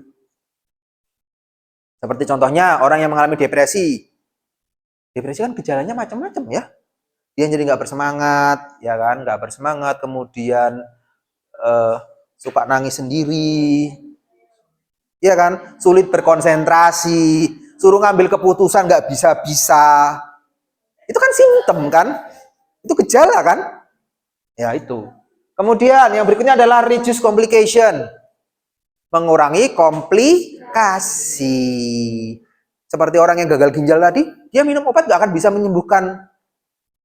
Seperti contohnya orang yang mengalami depresi. Depresi kan gejalanya macam-macam ya. Dia jadi nggak bersemangat, ya kan? Nggak bersemangat, kemudian suka nangis sendiri. Iya kan, sulit berkonsentrasi, suruh ngambil keputusan nggak bisa-bisa. Itu kan simptom kan, itu gejala kan. Ya itu. Kemudian yang berikutnya adalah reduce complication, mengurangi komplikasi. Seperti orang yang gagal ginjal tadi, dia minum obat nggak akan bisa menyembuhkan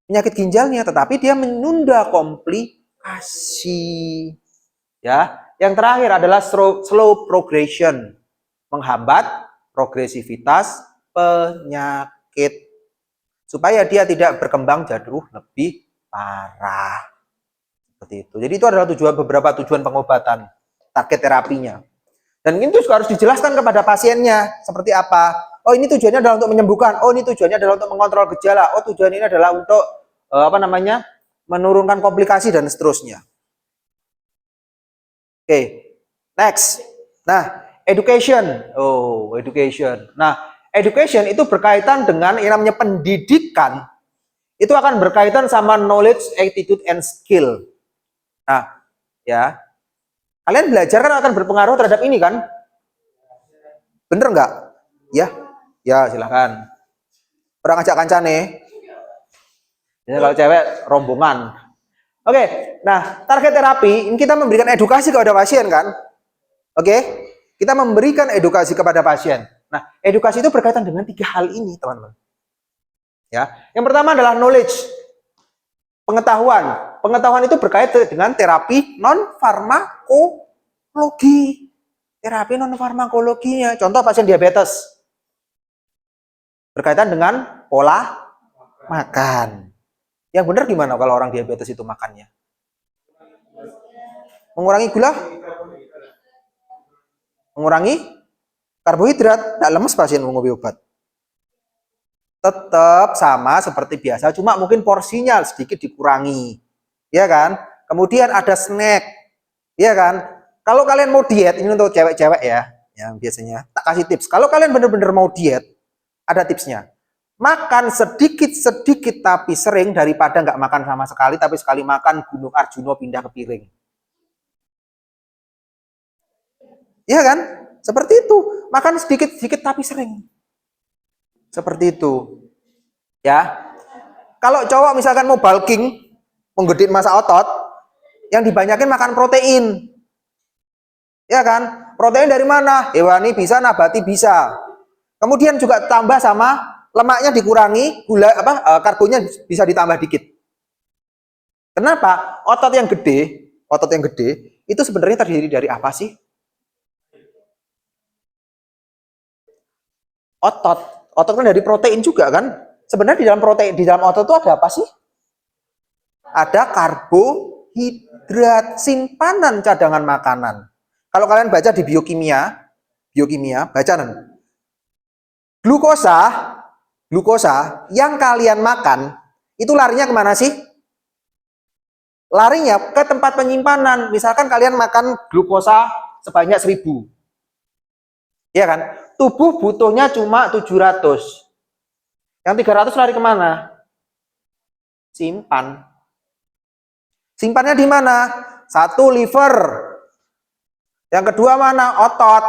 penyakit ginjalnya, tetapi dia menunda komplikasi. Ya, yang terakhir adalah slow progression, menghambat progresivitas penyakit supaya dia tidak berkembang jauh lebih parah. Seperti itu. Jadi itu adalah beberapa tujuan pengobatan, target terapinya. Dan itu juga harus dijelaskan kepada pasiennya seperti apa. Oh, ini tujuannya adalah untuk menyembuhkan. Oh, ini tujuannya adalah untuk mengontrol gejala. Oh, tujuan ini adalah untuk menurunkan komplikasi dan seterusnya. Oke, next. Nah, education. Oh, education. Nah, education itu berkaitan dengan yang namanya pendidikan. Itu akan berkaitan sama knowledge, attitude, and skill. Nah, ya. Kalian belajar kan akan berpengaruh terhadap ini kan? Bener nggak? Ya, ya silakan. Orang ajak kancane. Ini kalau cewek rombongan. Oke, nah target terapi ini kita memberikan edukasi kepada pasien kan? Oke, kita memberikan edukasi kepada pasien. Nah, edukasi itu berkaitan dengan 3 hal ini teman-teman. Ya, yang pertama adalah knowledge, pengetahuan. Pengetahuan itu berkaitan dengan terapi non farmakologi. Terapi non farmakologinya. Contoh pasien diabetes. Berkaitan dengan pola makan. Yang benar gimana kalau orang diabetes itu makannya? Mengurangi gula? Mengurangi karbohidrat. Tidak lemes pasien mengopi obat. Tetap sama seperti biasa, cuma mungkin porsinya sedikit dikurangi. Ya kan? Kemudian ada snack. Ya kan? Kalau kalian mau diet, ini untuk cewek-cewek ya, yang biasanya tak kasih tips. Kalau kalian benar-benar mau diet, ada tipsnya. Makan sedikit-sedikit tapi sering daripada nggak makan sama sekali, tapi sekali makan Gunung Arjuna pindah ke piring. Iya kan? Seperti itu. Makan sedikit-sedikit tapi sering. Seperti itu. Ya. Kalau cowok misalkan mau bulking, menggedein massa otot, yang dibanyakin makan protein. Ya kan? Protein dari mana? Hewani bisa, nabati bisa. Kemudian juga tambah sama lemaknya dikurangi, gula karbonnya bisa ditambah dikit. Kenapa? Otot yang gede itu sebenarnya terdiri dari apa sih? Otot kan dari protein juga kan? Sebenarnya di dalam protein, di dalam otot itu ada apa sih? Ada karbohidrat, simpanan cadangan makanan. Kalau kalian baca di biokimia baca glukosa yang kalian makan itu larinya kemana sih? Larinya ke tempat penyimpanan. Misalkan kalian makan glukosa sebanyak 1000. Iya kan? Tubuh butuhnya cuma 700. Yang 300 lari kemana? Simpan. Simpannya di mana? Satu, liver. Yang kedua mana? Otot.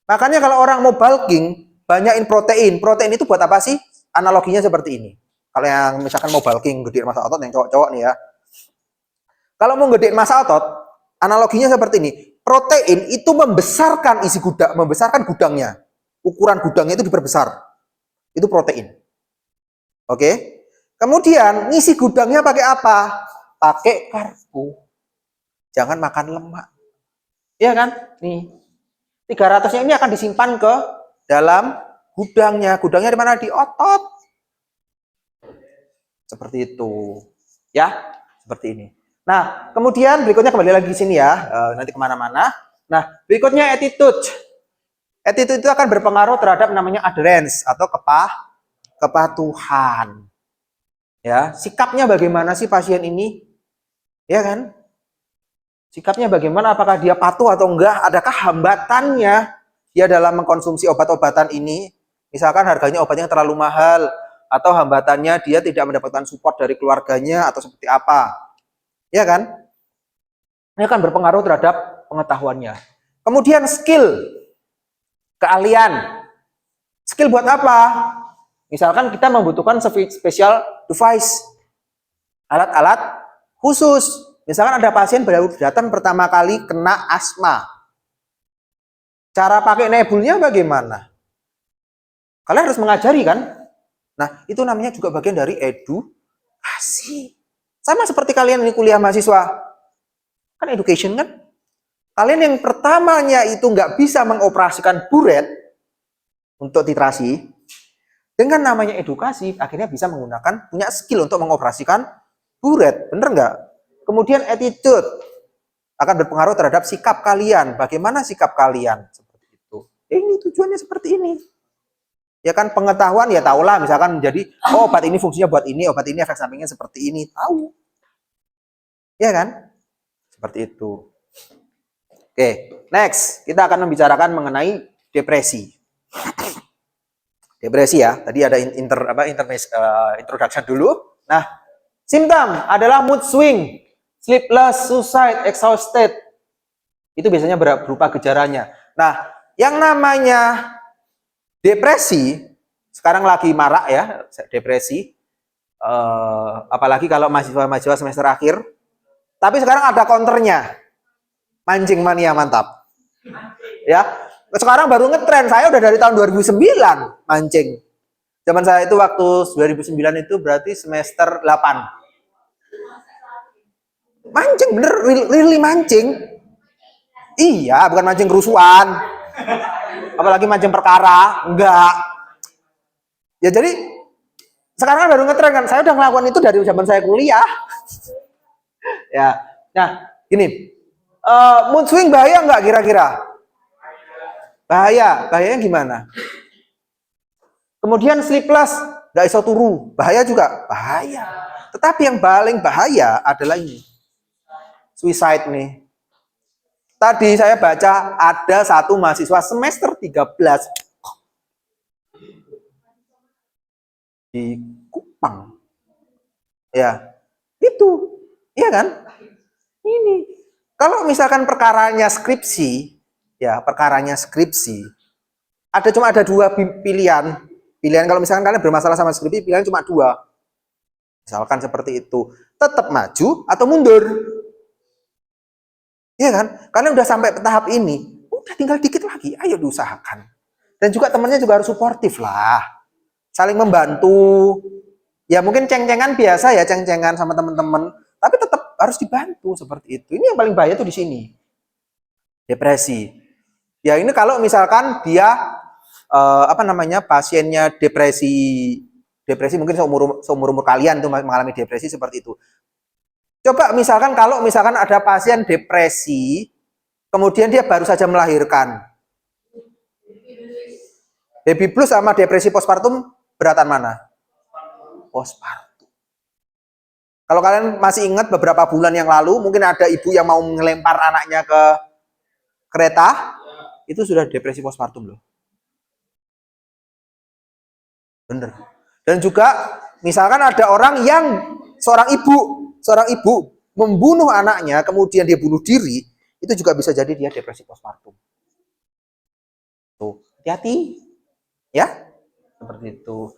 Makanya kalau orang mau bulking, banyakin protein. Protein itu buat apa sih? Analoginya seperti ini. Kalau yang misalkan mau bulking, gedein massa otot, yang cowok-cowok nih ya. Kalau mau gedein massa otot, analoginya seperti ini. Protein itu membesarkan isi gudang, membesarkan gudangnya. Ukuran gudangnya itu diperbesar. Itu protein. Oke. Kemudian ngisi gudangnya pakai apa? Pakai karbo. Jangan makan lemak. Iya kan? Nih. 300-nya ini akan disimpan ke dalam gudangnya. Gudangnya di mana? Di otot. Seperti itu. Ya, seperti ini. Nah, kemudian berikutnya kembali lagi di sini ya. Nanti kemana-mana. Nah, berikutnya attitude. Attitude itu akan berpengaruh terhadap namanya adherence atau kepatuhan. Ya, sikapnya bagaimana sih pasien ini? Ya kan? Sikapnya bagaimana? Apakah dia patuh atau enggak? Adakah hambatannya dia dalam mengkonsumsi obat-obatan ini? Misalkan harganya obatnya terlalu mahal, atau hambatannya dia tidak mendapatkan support dari keluarganya, atau seperti apa? Ya kan? Ini akan berpengaruh terhadap pengetahuannya. Kemudian skill, keahlian. Skill buat apa? Misalkan kita membutuhkan special device, alat-alat khusus. Misalkan ada pasien baru datang pertama kali kena asma. Cara pakai nebulnya bagaimana? Kalian harus mengajari kan? Nah, itu namanya juga bagian dari edukasi. Sama seperti kalian ini kuliah mahasiswa. Kan education kan? Kalian yang pertamanya itu nggak bisa mengoperasikan buret untuk titrasi, dengan namanya edukasi, akhirnya bisa menggunakan, punya skill untuk mengoperasikan buret. Bener nggak? Kemudian attitude akan berpengaruh terhadap sikap kalian. Bagaimana sikap kalian? Seperti itu. Ini tujuannya seperti ini. Ya kan, pengetahuan ya tahulah, misalkan jadi, oh obat ini fungsinya buat ini, obat ini efek sampingnya seperti ini. Tahu. Ya kan? Seperti itu. Oke, next. Kita akan membicarakan mengenai depresi. Depresi ya, tadi ada introduction dulu. Nah, simptom adalah mood swing, sleepless, suicide, exhausted. Itu biasanya berupa gejalanya. Nah, yang namanya depresi, sekarang lagi marak ya, depresi. Apalagi kalau mahasiswa semester akhir. Tapi sekarang ada counternya. Mancing mania mantap. Ya, sekarang baru ngetren, saya udah dari tahun 2009 mancing. Zaman saya itu waktu 2009 itu berarti semester 8. Mancing bener, really mancing. Iya, bukan mancing kerusuhan. Apalagi mancing perkara, enggak. Ya jadi sekarang kan baru ngetren kan. Saya udah ngelakuin itu dari zaman saya kuliah. Ya. Nah, gini. Mood swing bahaya nggak kira-kira? Bahaya. Bahayanya gimana? Kemudian sleepless, nggak iso turu. Bahaya juga? Bahaya. Tetapi yang paling bahaya adalah ini. Suicide nih. Tadi saya baca ada satu mahasiswa semester 13 di Kupang. Ya, itu. Iya kan? Ini. Kalau misalkan perkaranya skripsi, ya perkaranya skripsi, cuma ada dua pilihan. Pilihan kalau misalkan kalian bermasalah sama skripsi, pilihan cuma dua. Misalkan seperti itu. Tetap maju atau mundur. Iya kan? Kalian udah sampai tahap ini, udah tinggal dikit lagi, ayo diusahakan. Dan juga temennya juga harus suportif lah. Saling membantu. Ya mungkin ceng-cengan biasa ya, ceng-cengan sama teman-teman, tapi tetap harus dibantu seperti itu. Ini yang paling bahaya tuh di sini. Depresi. Ya ini kalau misalkan dia pasiennya depresi mungkin seumur kalian tuh mengalami depresi seperti itu. Coba misalkan kalau misalkan ada pasien depresi, kemudian dia baru saja melahirkan. Baby blues sama depresi postpartum beratan mana? Postpartum. Kalau kalian masih ingat beberapa bulan yang lalu, mungkin ada ibu yang mau ngelempar anaknya ke kereta, itu sudah depresi postpartum loh. Bener. Dan juga misalkan ada orang yang seorang ibu membunuh anaknya, kemudian dia bunuh diri, itu juga bisa jadi dia depresi postpartum. Tuh, hati-hati. Ya, seperti itu.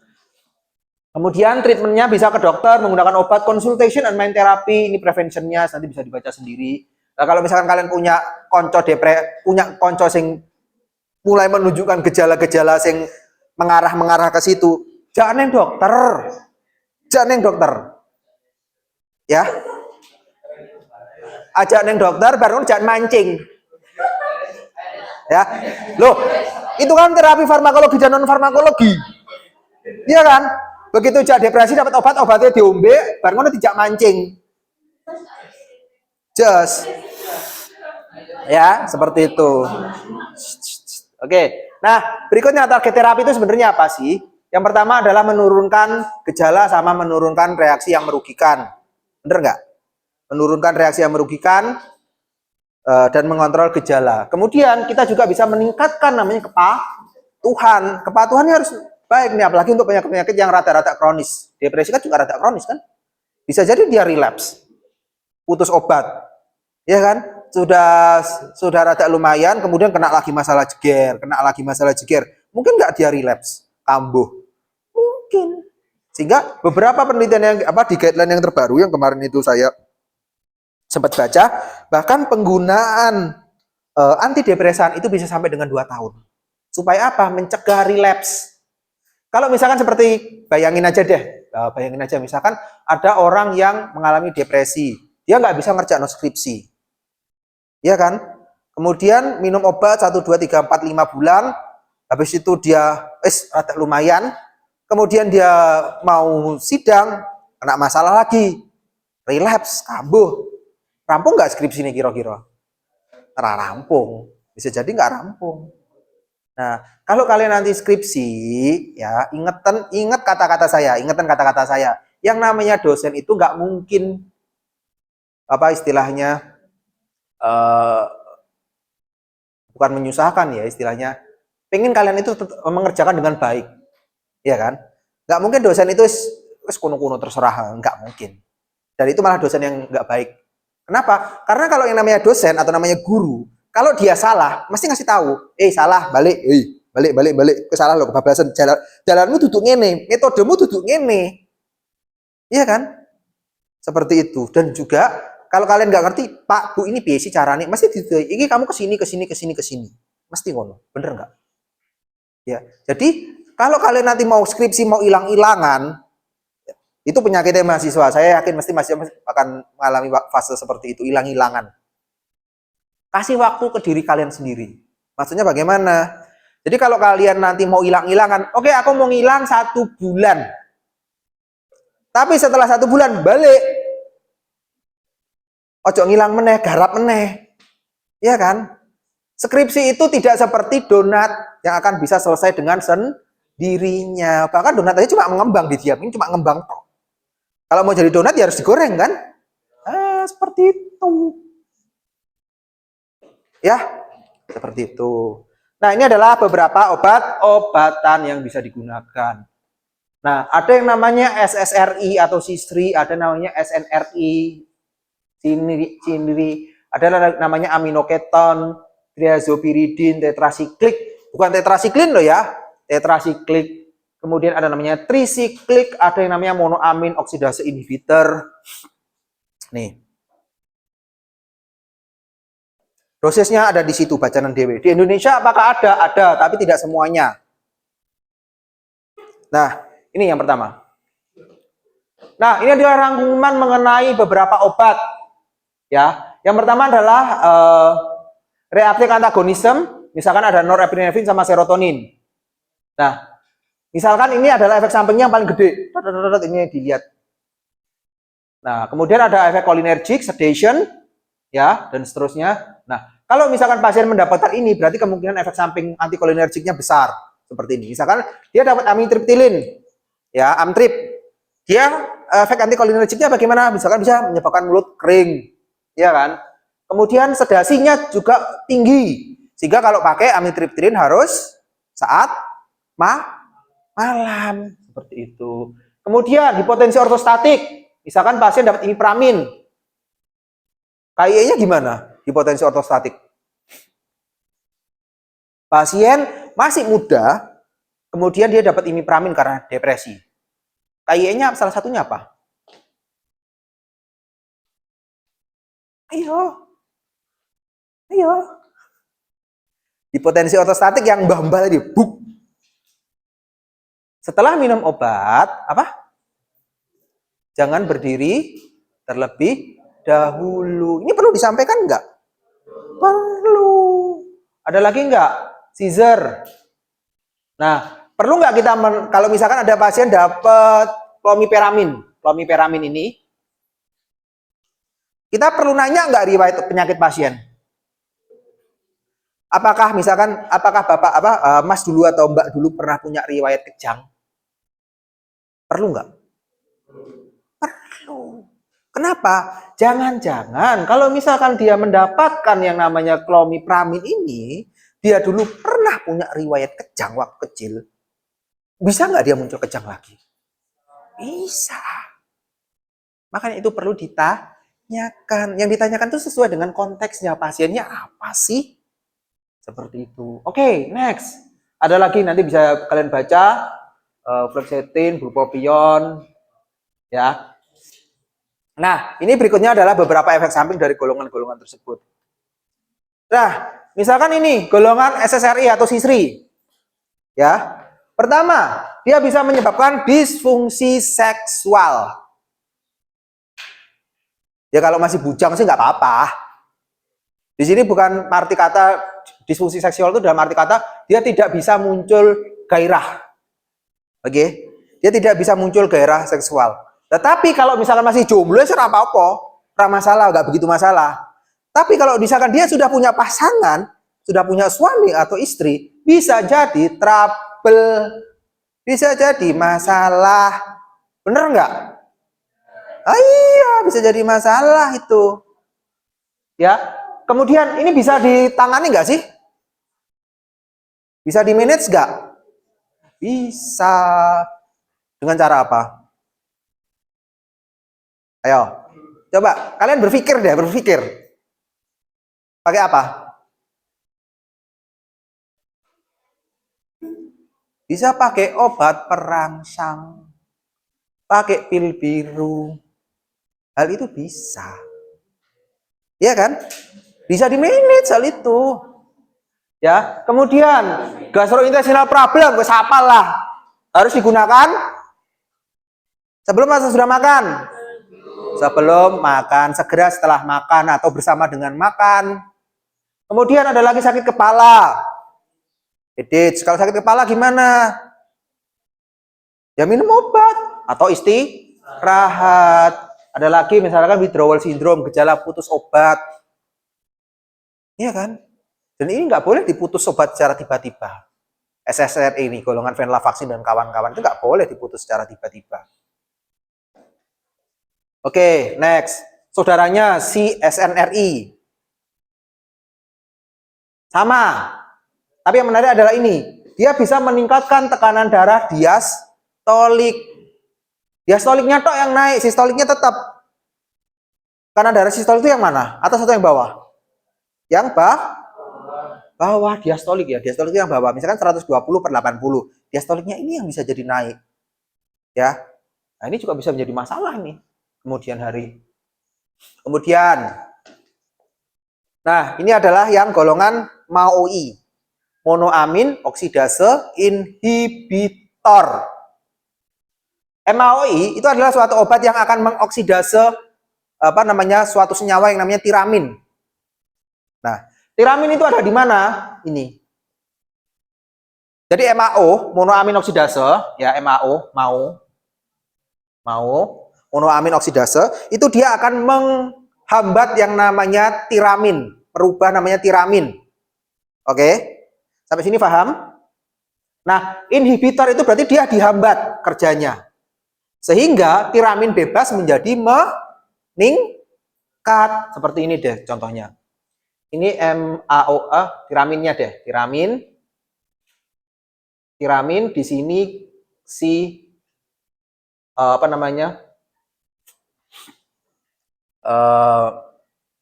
Kemudian treatmentnya bisa ke dokter menggunakan obat, consultation and mind therapy. Ini preventionnya nanti bisa dibaca sendiri. Nah, kalau misalkan kalian punya konco sing mulai menunjukkan gejala-gejala sing mengarah ke situ, jangan neng dokter. Ya. Ajak neng dokter, baru jangan mancing. Ya. Loh, itu kan terapi farmakologi dan non farmakologi. Iya kan? Begitu jak depresi dapat obatnya diombe, baru ngono dijak mancing. Just. Ya, seperti itu. Oke. Nah, berikutnya target terapi itu sebenarnya apa sih? Yang pertama adalah menurunkan gejala sama menurunkan reaksi yang merugikan. Bener nggak? Menurunkan reaksi yang merugikan dan mengontrol gejala. Kemudian kita juga bisa meningkatkan namanya kepatuhan. Kepatuhannya harus baik nih, apalagi untuk penyakit-penyakit yang rada-rada kronis. Depresi kan juga rada kronis kan? Bisa jadi dia relapse, putus obat, ya kan? Sudah rada lumayan, kemudian kena lagi masalah jeger. Mungkin nggak dia relapse, kambuh, mungkin. Sehingga beberapa penelitian yang di guideline yang terbaru yang kemarin itu saya sempat baca, bahkan penggunaan antidepresan itu bisa sampai dengan 2 tahun. Supaya apa? Mencegah relapse. Kalau misalkan seperti, bayangin aja misalkan ada orang yang mengalami depresi, dia nggak bisa ngerjain skripsi, ya kan? Kemudian minum obat 1, 2, 3, 4, 5 bulan, habis itu dia rada lumayan, kemudian dia mau sidang, kena masalah lagi, relapse, kambuh. Rampung nggak skripsi ini kira-kira? Rampung, bisa jadi nggak rampung. Nah, kalau kalian nanti skripsi, ya ingat kata-kata saya. Yang namanya dosen itu nggak mungkin istilahnya bukan menyusahkan ya istilahnya. Pengen kalian itu mengerjakan dengan baik, ya kan? Nggak mungkin dosen itu kuno-kuno terserah, nggak mungkin. Dan itu malah dosen yang nggak baik. Kenapa? Karena kalau yang namanya dosen atau namanya guru, kalau dia salah, mesti ngasih tahu, salah, balik, balik, kesalah lo, kebablasan, jalanmu duduk ngene, metodemu duduk ngene. Iya kan? Seperti itu. Dan juga, kalau kalian nggak ngerti, Pak, Bu, ini biasa caranya, mesti gitu, ini kamu kesini. Mesti ngono, bener nggak? Ya, jadi Kalau kalian nanti mau skripsi, mau hilang-hilangan, itu penyakitnya mahasiswa. Saya yakin mesti mahasiswa akan mengalami fase seperti itu, hilang-hilangan. Kasih waktu ke diri kalian sendiri. Maksudnya bagaimana? Jadi kalau kalian nanti mau hilang-hilangan, oke, aku mau ngilang 1 bulan. Tapi setelah 1 bulan balik, ojo ngilang meneh, garap meneh. Iya kan? Skripsi itu tidak seperti donat yang akan bisa selesai dengan sendirinya. Bahkan donat aja cuma mengembang, didiamin cuma ngembang toh. Kalau mau jadi donat ya harus digoreng kan? Seperti itu. Ya, seperti itu. Nah, ini adalah beberapa obat-obatan yang bisa digunakan. Nah, ada yang namanya SSRI atau SISRI, ada namanya SNRI, CINRI, ada namanya aminoketon, triazopiridin, tetrasiklik, bukan tetrasiklin loh ya, tetrasiklik. Kemudian ada namanya trisiklik, ada yang namanya monoamin oksidase inhibitor. Nih. Dosisnya ada di situ, bacaan dewe. Di Indonesia apakah ada? Ada, tapi tidak semuanya. Nah, ini yang pertama. Nah, ini adalah rangkuman mengenai beberapa obat. Ya, yang pertama adalah reaktif antagonisme. Misalkan ada norepinefrin sama serotonin. Nah, misalkan ini adalah efek sampingnya yang paling gede. Ini dilihat. Nah, kemudian ada efek cholinergic, sedation, ya, dan seterusnya. Nah, kalau misalkan pasien mendapatkan ini, berarti kemungkinan efek samping antikolinergiknya besar. Seperti ini. Misalkan dia dapat amitriptilin, ya, amtrip. Dia efek antikolinergiknya bagaimana? Misalkan bisa menyebabkan mulut kering, ya kan? Kemudian sedasinya juga tinggi. Sehingga kalau pakai amitriptilin harus saat malam. Seperti itu. Kemudian hipotensi ortostatik. Misalkan pasien dapat imipramin. KIE-nya gimana? Hipotensi ortostatik. Pasien masih muda, kemudian dia dapat imipramin karena depresi. KIE-nya salah satunya apa? Ayo. Hipotensi ortostatik yang mbah-mbah tadi, buk. Setelah minum obat, apa? Jangan berdiri terlebih dahulu. Ini perlu disampaikan enggak? Perlu. Ada lagi enggak? Seizure. Nah, perlu nggak kita kalau misalkan ada pasien dapat clomiperamin ini, kita perlu nanya nggak riwayat penyakit pasien? Apakah bapak mas dulu atau mbak dulu pernah punya riwayat kejang? Perlu nggak? Perlu. Kenapa? Jangan-jangan kalau misalkan dia mendapatkan yang namanya clomiperamin ini, dia dulu pernah punya riwayat kejang waktu kecil. Bisa nggak dia muncul kejang lagi? Bisa. Makanya itu perlu ditanyakan. Yang ditanyakan itu sesuai dengan konteksnya. Pasiennya apa sih? Seperti itu. Oke, next. Ada lagi nanti bisa kalian baca. Fluoxetine, bupropion. Ya. Nah, ini berikutnya adalah beberapa efek samping dari golongan-golongan tersebut. Nah, misalkan ini golongan SSRI atau SISRI. Ya. Pertama, dia bisa menyebabkan disfungsi seksual. Ya kalau masih bujang sih nggak apa-apa. Di sini bukan arti kata disfungsi seksual itu dalam arti kata dia tidak bisa muncul gairah. Oke? Dia tidak bisa muncul gairah seksual. Tetapi kalau misalkan masih jomblo ya apa-apa, ora masalah, nggak begitu masalah. Tapi kalau misalkan dia sudah punya pasangan, sudah punya suami atau istri, bisa jadi trouble, bisa jadi masalah. Bener nggak? Iya, bisa jadi masalah itu. Ya, kemudian ini bisa ditangani nggak sih? Bisa di-manage nggak? Bisa. Dengan cara apa? Ayo, coba kalian berpikir deh, berpikir. Pakai apa? Bisa pakai obat perangsang, pakai pil biru. Hal itu bisa. Iya kan? Bisa di-manage hal itu. Ya, kemudian gastrointestinal problem, gue sapal lah. Harus digunakan sebelum atau sudah makan? Sebelum makan, segera setelah makan atau bersama dengan makan. Kemudian ada lagi sakit kepala. Edit, kalau sakit kepala gimana? Ya minum obat atau istirahat. Ada lagi misalkan withdrawal syndrome, gejala putus obat. Iya kan? Dan ini nggak boleh diputus obat secara tiba-tiba. SSRI ini, golongan venlafaxine dan kawan-kawan, itu nggak boleh diputus secara tiba-tiba. Oke, next. Saudaranya si SNRI. Sama. Tapi yang menarik adalah ini. Dia bisa meningkatkan tekanan darah diastolik. Diastoliknya tok yang naik, sistoliknya tetap. Tekanan darah sistolik itu yang mana? Atas atau yang bawah? Yang bawah diastolik ya. Diastolik itu yang bawah. Misalkan 120/80. Diastoliknya ini yang bisa jadi naik. Ya. Nah, ini juga bisa menjadi masalah nih kemudian hari. Kemudian nah, ini adalah yang golongan MAOI. Monoamin oksidase inhibitor. MAOI itu adalah suatu obat yang akan mengoksidase suatu senyawa yang namanya tiramin. Nah, tiramin itu ada di mana? Ini. Jadi MAO, monoamin oksidase, ya MAO, monoamin oksidase, itu dia akan menghambat yang namanya tiramin, merubah namanya tiramin. Oke? Sampai sini paham? Nah, inhibitor itu berarti dia dihambat kerjanya. Sehingga tiramin bebas menjadi meningkat. Seperti ini deh contohnya. Ini MAOA, tiraminnya deh. Tiramin di sini si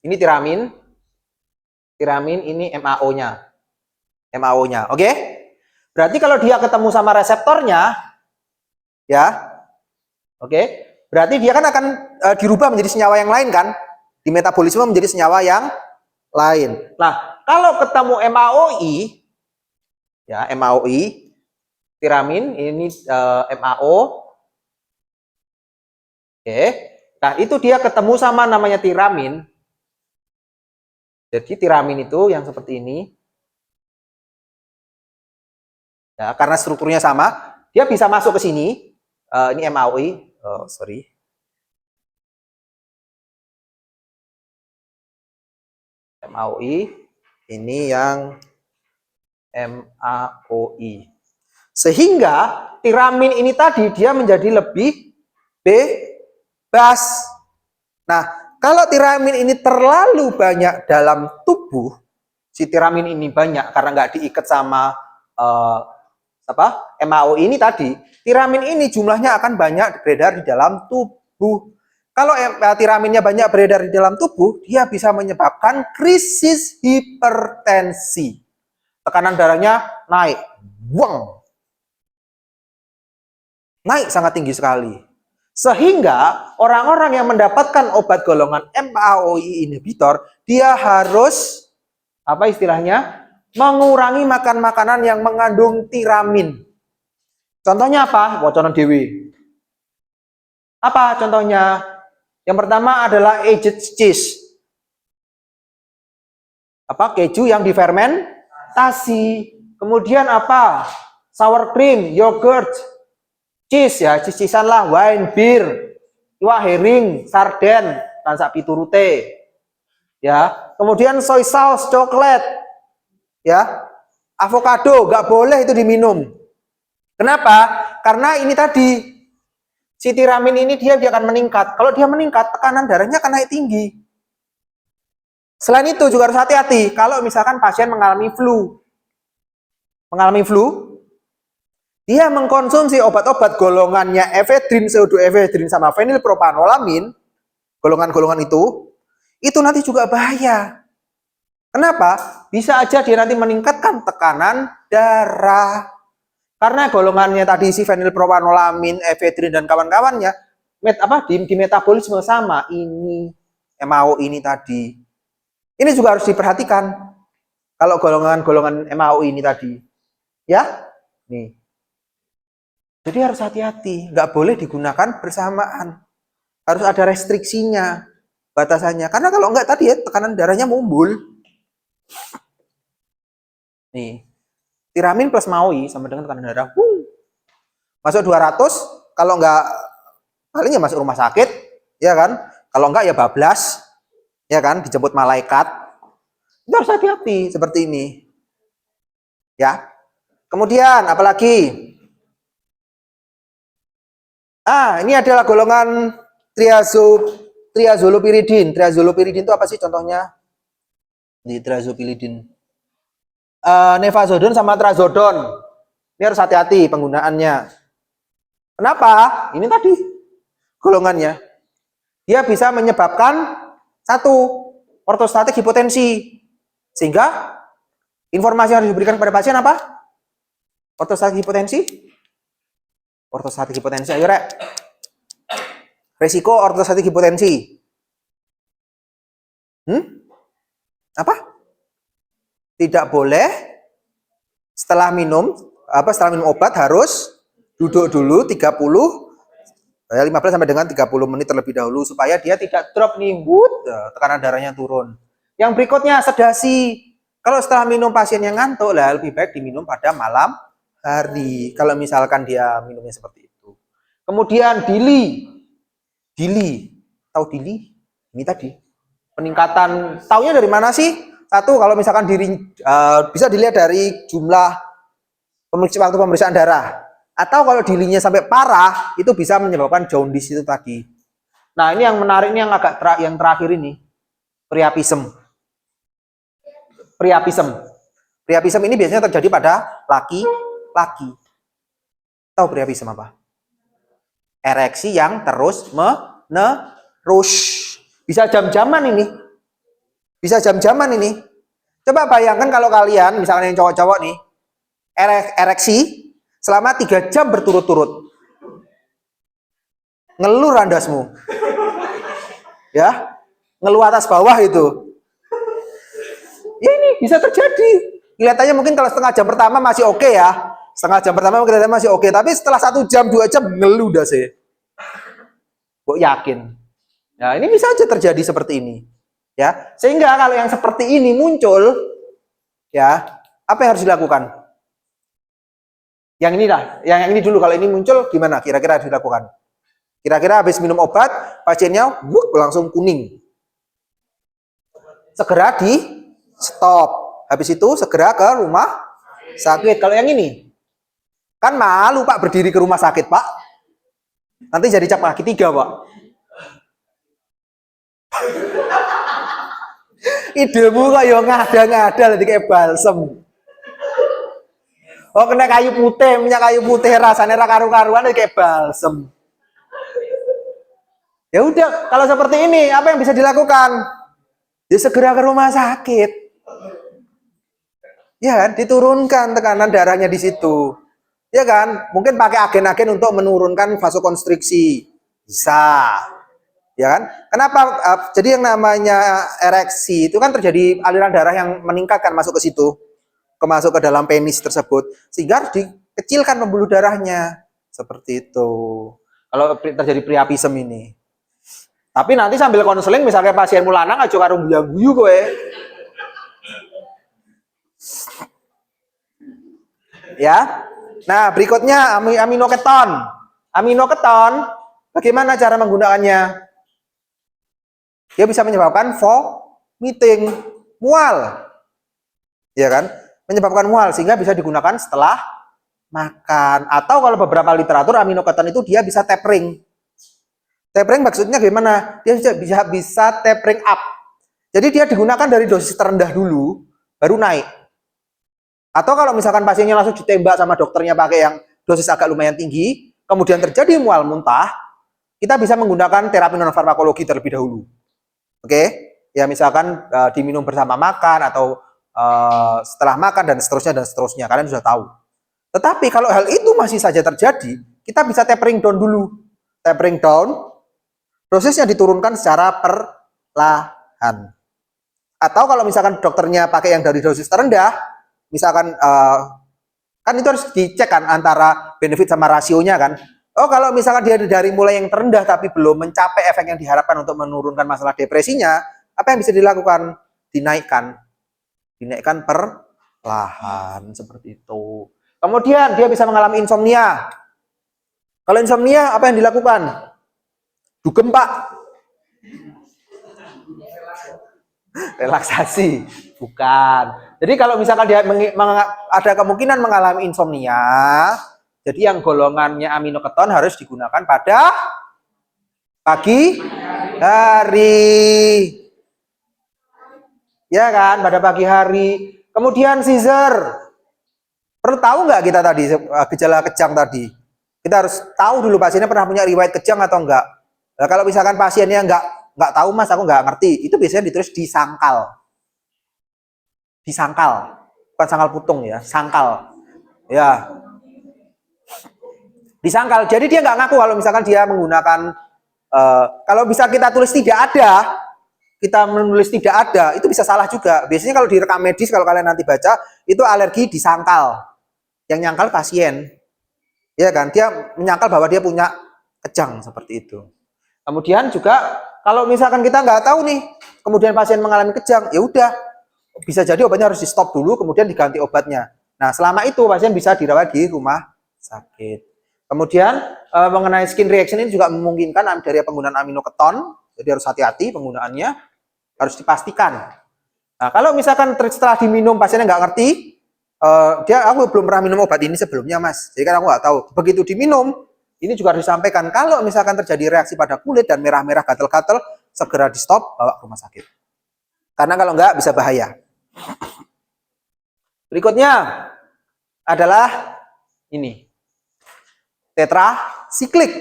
ini tiramin ini MAO-nya. Oke? Berarti kalau dia ketemu sama reseptornya, ya, oke, berarti dia kan akan dirubah menjadi senyawa yang lain kan? Di metabolisme menjadi senyawa yang lain. Nah, kalau ketemu MAOI, ya MAOI, tiramin ini MAO, oke. Nah, itu dia ketemu sama namanya tiramin. Jadi tiramin itu yang seperti ini. Ya, karena strukturnya sama, dia bisa masuk ke sini. Ini MAOI, sorry. MAOI, ini yang MAOI. Sehingga tiramin ini tadi dia menjadi lebih bebas. Nah, kalau tiramin ini terlalu banyak dalam tubuh, si tiramin ini banyak karena nggak diikat sama MAO ini tadi, tiramin ini jumlahnya akan banyak beredar di dalam tubuh. Kalau tiraminnya banyak beredar di dalam tubuh, dia bisa menyebabkan krisis hipertensi. Tekanan darahnya naik, naik sangat tinggi sekali. Sehingga orang-orang yang mendapatkan obat golongan MAOI inhibitor, dia harus apa istilahnya? Mengurangi makan makanan yang mengandung tiramin. Contohnya apa? Bocoran dewi. Apa contohnya? Yang pertama adalah aged cheese. Keju yang difermentasi. Kemudian apa? Sour cream, yogurt, cheese ya, cheese-cheesean lah, wine, bir, iwak herring, sarden, dan sak piturute. Ya. Kemudian soy sauce, coklat. Ya, avocado nggak boleh itu diminum. Kenapa? Karena ini tadi si tiramin ini dia akan meningkat. Kalau dia meningkat, tekanan darahnya akan naik tinggi. Selain itu juga harus hati-hati kalau misalkan pasien mengalami flu, dia mengkonsumsi obat-obat golongannya efedrin, pseudoefedrin sama fenilpropanolamin, golongan-golongan itu nanti juga bahaya. Kenapa? Bisa aja dia nanti meningkatkan tekanan darah. Karena golongannya tadi si fenilpropanolamin, efedrin dan kawan-kawannya di metabolisme sama ini MAO ini tadi. Ini juga harus diperhatikan kalau golongan-golongan MAO ini tadi. Ya? Nih. Jadi harus hati-hati, nggak boleh digunakan bersamaan. Harus ada restriksinya, batasannya. Karena kalau nggak tadi ya tekanan darahnya mumbul. Nih, tiramin plus maui sama dengan tekanan darah. Masuk 200, kalau nggak paling ya masuk rumah sakit, ya kan? Kalau nggak ya bablas, ya kan? Dijemput malaikat. Itu harus hati-hati seperti ini. Ya. Kemudian apalagi? Ini adalah golongan triazolpiridin. Triazolpiridin itu apa sih contohnya? Di triazolpiridin. Nefazodon sama trazodon. Ini harus hati-hati penggunaannya. Kenapa? Ini tadi golongannya. Dia bisa menyebabkan satu, ortostatik hipotensi. Sehingga informasi yang harus diberikan kepada pasien apa? Ortostatik hipotensi. Ortostatik hipotensi, ayo rek. Resiko ortostatik hipotensi. Apa? Tidak boleh setelah minum obat harus duduk dulu 15 sampai dengan 30 menit terlebih dahulu supaya dia tidak drop nih, tekanan darahnya turun. Yang berikutnya sedasi. Kalau setelah minum pasiennya ngantuk, lah lebih baik diminum pada malam hari. Kalau misalkan dia minumnya seperti itu. Kemudian dili. Tahu dili? Ini tadi. Peningkatan, taunya dari mana sih? Satu, kalau misalkan bisa dilihat dari jumlah waktu pemeriksaan darah. Atau kalau dilinya sampai parah, itu bisa menyebabkan jaundice itu tadi. Nah, ini yang menarik, ini yang agak yang terakhir ini. Priapism. Priapism ini biasanya terjadi pada laki-laki. Tahu priapism apa? Ereksi yang terus menerus. Bisa jam-jaman ini. Coba bayangkan kalau kalian, misalnya yang cowok-cowok nih, ereksi selama 3 jam berturut-turut. Ngeluh randasmu. Ya, ngeluh atas bawah itu. Ya ini bisa terjadi. Kelihatannya mungkin kalau setengah jam pertama masih oke ya. Setengah jam pertama kelihatannya masih oke. Tapi setelah 1 jam, 2 jam ngeluh dah sih. Gue yakin. Ya ini bisa aja terjadi seperti ini. Ya, sehingga kalau yang seperti ini muncul, ya apa yang harus dilakukan? Yang ini dah. Yang ini dulu. Kalau ini muncul gimana? Kira-kira harus dilakukan? Kira-kira habis minum obat, pasiennya langsung kuning. Segera di stop. Habis itu segera ke rumah sakit. Kalau yang ini, kan malu Pak berdiri ke rumah sakit Pak. Nanti jadi cap kaki 3 Pak. Idemu kok yo ngada-ngada lagi kayak balsem. Oh kena minyak kayu putih rasanya karu-karuan kayak balsem. Ya udah, kalau seperti ini apa yang bisa dilakukan? Ya segera ke rumah sakit. Ya kan, diturunkan tekanan darahnya di situ. Ya kan, mungkin pakai agen-agen untuk menurunkan vasokonstriksi. Bisa. Ya kan? Kenapa? Jadi yang namanya ereksi itu kan terjadi aliran darah yang meningkat kan masuk ke situ. Masuk ke dalam penis tersebut. Sehingga dikecilkan pembuluh darahnya. Seperti itu. Kalau terjadi priapism ini. Tapi nanti sambil konseling misalnya pasienmu lanang aja karo guyu kowe. Ya. Nah, berikutnya aminoketon. Aminoketon, bagaimana cara menggunakannya? Dia bisa menyebabkan vomiting, mual. Ya kan? Menyebabkan mual sehingga bisa digunakan setelah makan. Atau kalau beberapa literatur aminoketon itu dia bisa tapering. Tapering maksudnya gimana? Dia bisa tapering up. Jadi dia digunakan dari dosis terendah dulu, baru naik. Atau kalau misalkan pasiennya langsung ditembak sama dokternya pakai yang dosis agak lumayan tinggi, kemudian terjadi mual muntah, kita bisa menggunakan terapi non-farmakologi terlebih dahulu. Oke? Ya misalkan diminum bersama makan atau setelah makan dan seterusnya. Kalian sudah tahu. Tetapi kalau hal itu masih saja terjadi, kita bisa tapering down dulu. Tapering down, dosisnya diturunkan secara perlahan. Atau kalau misalkan dokternya pakai yang dari dosis terendah, misalkan Kan itu harus dicek kan antara benefit sama rasionya kan. Oh, kalau misalkan dia dari mulai yang terendah tapi belum mencapai efek yang diharapkan untuk menurunkan masalah depresinya, apa yang bisa dilakukan? Dinaikkan. Dinaikkan perlahan seperti itu. Kemudian dia bisa mengalami insomnia. Kalau insomnia apa yang dilakukan? Dugem, Pak. Relaksasi. Bukan. Jadi kalau misalkan dia ada kemungkinan mengalami insomnia, jadi yang golongannya aminoketon harus digunakan pada pagi hari. Ya kan, pada pagi hari. Kemudian seizure. Perlu tahu nggak kita tadi gejala kejang tadi? Kita harus tahu dulu pasiennya pernah punya riwayat kejang atau enggak. Nah, kalau misalkan pasiennya nggak tahu mas, aku nggak ngerti, itu biasanya ditulis disangkal. Disangkal, bukan sangkal putung ya, sangkal. Ya, disangkal. Jadi dia nggak ngaku kalau misalkan dia menggunakan, kalau bisa kita tulis tidak ada, kita menulis tidak ada, itu bisa salah juga. Biasanya kalau di rekam medis, kalau kalian nanti baca, itu alergi disangkal. Yang nyangkal pasien. Ya kan, dia menyangkal bahwa dia punya kejang seperti itu. Kemudian juga kalau misalkan kita nggak tahu nih, kemudian pasien mengalami kejang, ya udah, bisa jadi obatnya harus di stop dulu, kemudian diganti obatnya. Nah, selama itu pasien bisa dirawat di rumah sakit. Kemudian mengenai skin reaction ini juga memungkinkan dari penggunaan aminoketon, jadi harus hati-hati penggunaannya, harus dipastikan. Nah, kalau misalkan setelah diminum pasiennya nggak ngerti, aku belum pernah minum obat ini sebelumnya mas, jadi kan aku nggak tahu. Begitu diminum, ini juga harus disampaikan, kalau misalkan terjadi reaksi pada kulit dan merah-merah gatal-gatal, segera di stop, bawa ke rumah sakit. Karena kalau nggak bisa bahaya. Berikutnya adalah ini, tetrasiklik.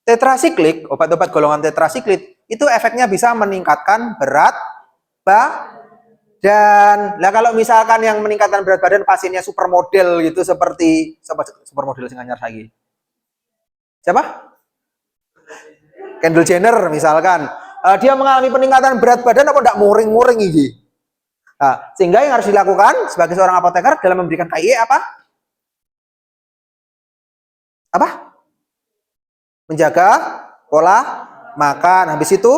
Tetrasiklik, obat-obat golongan tetrasiklik, itu efeknya bisa meningkatkan berat badan. Nah, kalau misalkan yang meningkatkan berat badan pasiennya supermodel gitu, seperti supermodel sing anyar lagi. Siapa? Kendall Jenner misalkan. Dia mengalami peningkatan berat badan apa enggak muring-muring ini. Nah, sehingga yang harus dilakukan sebagai seorang apoteker dalam memberikan KIE apa? Apa? Menjaga pola makan. Habis itu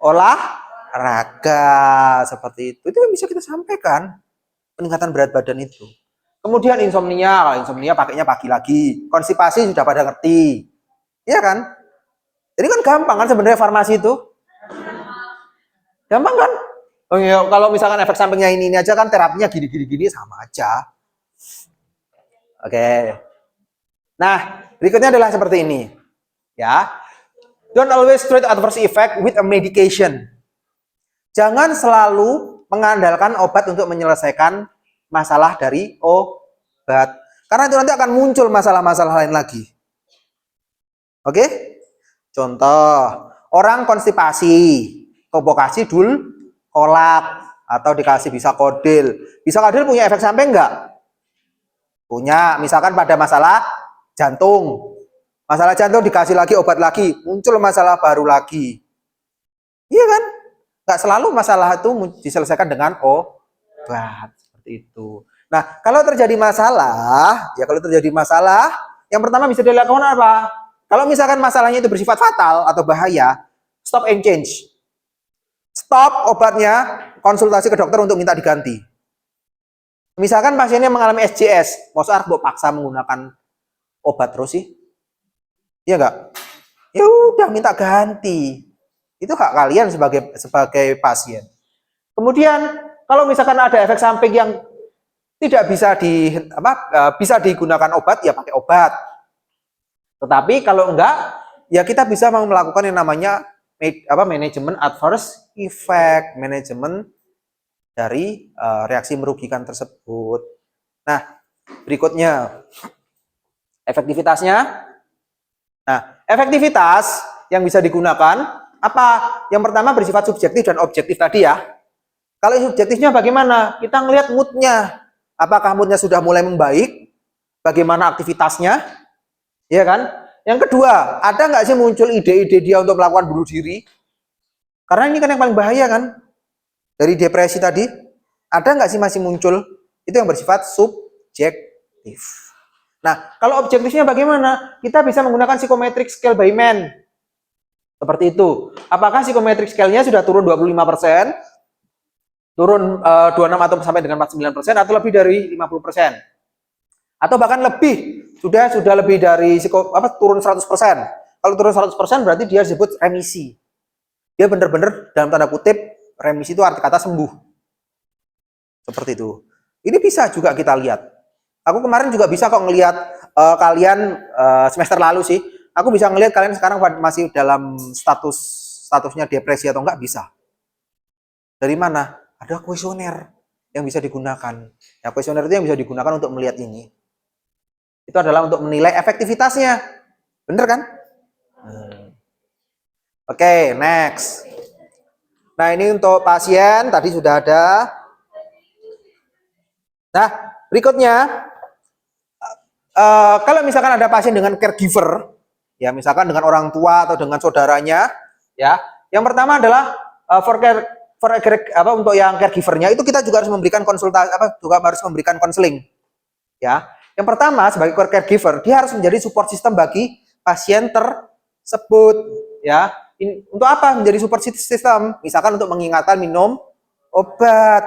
olahraga seperti itu. Itu yang bisa kita sampaikan, peningkatan berat badan itu. Kemudian insomnia, insomnia pakainya pagi lagi. Konstipasi sudah pada ngerti. Iya kan? Jadi kan gampang kan sebenarnya farmasi itu. Gampang kan? Oh iya, kalau misalkan efek sampingnya ini aja kan terapinya gini sama aja. Oke. Nah, berikutnya adalah seperti ini. Ya. Don't always treat adverse effect with a medication. Jangan selalu mengandalkan obat untuk menyelesaikan masalah dari obat. Karena itu nanti akan muncul masalah-masalah lain lagi. Oke? Contoh, orang konstipasi, coba kasih dul kolak atau dikasih bisa kodil. Bisa kodil punya efek samping enggak? Punya. Misalkan pada masalah jantung. Masalah jantung dikasih lagi obat lagi, muncul masalah baru lagi. Iya kan? Nggak selalu masalah itu diselesaikan dengan obat seperti itu. Nah, kalau terjadi masalah, yang pertama bisa dilakukan apa? Kalau misalkan masalahnya itu bersifat fatal atau bahaya, stop and change. Stop obatnya, konsultasi ke dokter untuk minta diganti. Misalkan pasiennya mengalami SJS, masa harus paksa menggunakan obat terus sih? Iya enggak? Ya udah minta ganti. Itu hak kalian sebagai pasien. Kemudian kalau misalkan ada efek samping yang tidak bisa bisa digunakan obat, ya pakai obat. Tetapi kalau enggak, ya kita bisa melakukan yang namanya manajemen adverse effect, manajemen dari reaksi merugikan tersebut. Nah, berikutnya efektivitasnya. Nah, efektivitas yang bisa digunakan apa? Yang pertama bersifat subjektif dan objektif tadi ya. Kalau subjektifnya bagaimana? Kita ngelihat moodnya. Apakah moodnya sudah mulai membaik? Bagaimana aktivitasnya? Iya kan? Yang kedua, ada nggak sih muncul ide-ide dia untuk melakukan bunuh diri? Karena ini kan yang paling bahaya kan? Dari depresi tadi. Ada nggak sih masih muncul? Itu yang bersifat subjektif. objektif. Nah, kalau objektifnya bagaimana? Kita bisa menggunakan psychometric scale Bayman. Seperti itu. Apakah psychometric scale-nya sudah turun 25%, turun 26 atau sampai dengan 49%, atau lebih dari 50%? Atau bahkan lebih, sudah lebih dari turun 100%. Kalau turun 100% berarti dia disebut remisi. Dia benar-benar dalam tanda kutip, remisi itu arti kata sembuh. Seperti itu. Ini bisa juga kita lihat. Aku kemarin juga bisa kok ngelihat kalian semester lalu sih. Aku bisa ngelihat kalian sekarang masih dalam statusnya depresi atau enggak, bisa. Dari mana? Ada kuesioner yang bisa digunakan. Ya, kuesioner itu yang bisa digunakan untuk melihat ini. Itu adalah untuk menilai efektivitasnya. Bener kan? Oke, next. Nah, ini untuk pasien tadi sudah ada. Nah, berikutnya, kalau misalkan ada pasien dengan caregiver, ya misalkan dengan orang tua atau dengan saudaranya, ya, yang pertama adalah untuk yang caregivernya itu kita juga harus memberikan konsultasi, juga harus memberikan konseling, ya. Yang pertama, sebagai caregiver, dia harus menjadi support system bagi pasien tersebut, ya. Untuk apa menjadi support system? Misalkan untuk mengingatkan minum obat,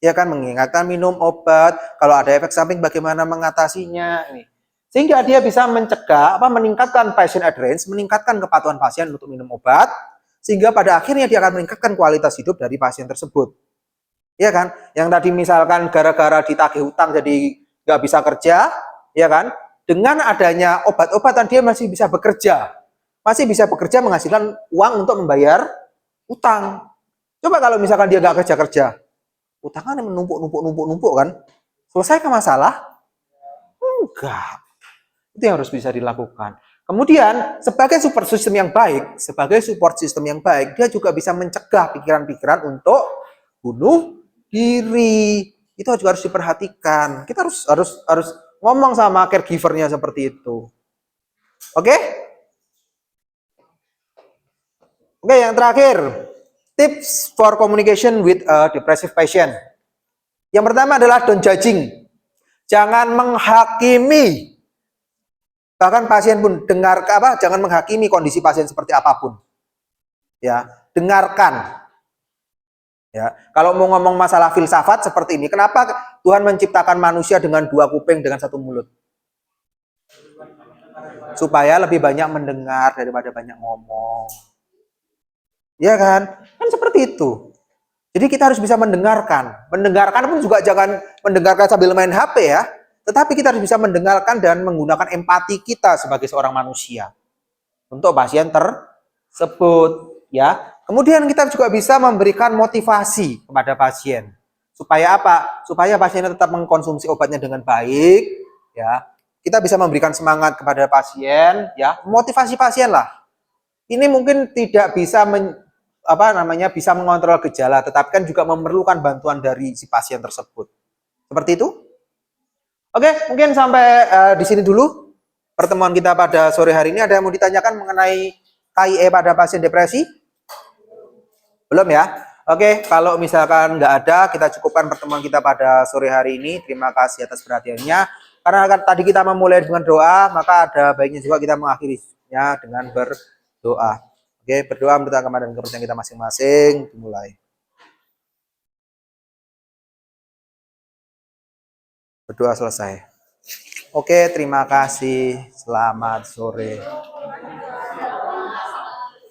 ya kan, mengingatkan minum obat, kalau ada efek samping bagaimana mengatasinya, ini. Sehingga dia bisa mencegah, meningkatkan patient adherence, meningkatkan kepatuhan pasien untuk minum obat, sehingga pada akhirnya dia akan meningkatkan kualitas hidup dari pasien tersebut. Ya kan? Yang tadi misalkan gara-gara ditagih hutang jadi nggak bisa kerja, ya kan? Dengan adanya obat-obatan dia masih bisa bekerja. Masih bisa bekerja menghasilkan uang untuk membayar utang. Coba kalau misalkan dia nggak kerja-kerja, utangnya menumpuk kan? Selesai ke masalah? Enggak. Itu yang harus bisa dilakukan. Kemudian, sebagai support system yang baik, dia juga bisa mencegah pikiran-pikiran untuk bunuh diri. Itu juga harus diperhatikan. Kita harus ngomong sama caregivernya seperti itu. Oke? Oke, yang terakhir, tips for communication with a depressive patient. Yang pertama adalah don't judging. Jangan menghakimi. Bahkan pasien pun jangan menghakimi kondisi pasien seperti apapun. Ya, dengarkan. Ya, kalau mau ngomong masalah filsafat seperti ini, kenapa Tuhan menciptakan manusia dengan 2 kuping dengan 1 mulut? Supaya lebih banyak mendengar daripada banyak ngomong. Ya kan? Kan seperti itu. Jadi kita harus bisa mendengarkan. Mendengarkan pun juga jangan mendengarkan sambil main HP ya. Tetapi kita harus bisa mendengarkan dan menggunakan empati kita sebagai seorang manusia. Untuk pasien tersebut. Ya. Kemudian kita juga bisa memberikan motivasi kepada pasien. Supaya apa? Supaya pasiennya tetap mengkonsumsi obatnya dengan baik. Ya. Kita bisa memberikan semangat kepada pasien. Ya. Motivasi pasien lah. Ini mungkin tidak bisa bisa mengontrol gejala, tetapi kan juga memerlukan bantuan dari si pasien tersebut. Seperti itu. Oke, mungkin sampai di sini dulu pertemuan kita pada sore hari ini. Ada yang mau ditanyakan mengenai KIE pada pasien depresi? Belum ya? Oke, kalau misalkan nggak ada, kita cukupkan pertemuan kita pada sore hari ini. Terima kasih atas perhatiannya. Karena tadi kita memulai dengan doa, maka ada baiknya juga kita mengakhirinya dengan berdoa. Oke, berdoa menurut agama dan kepercayaan kita masing-masing. Dimulai. Berdoa selesai. Oke, terima kasih. Selamat sore.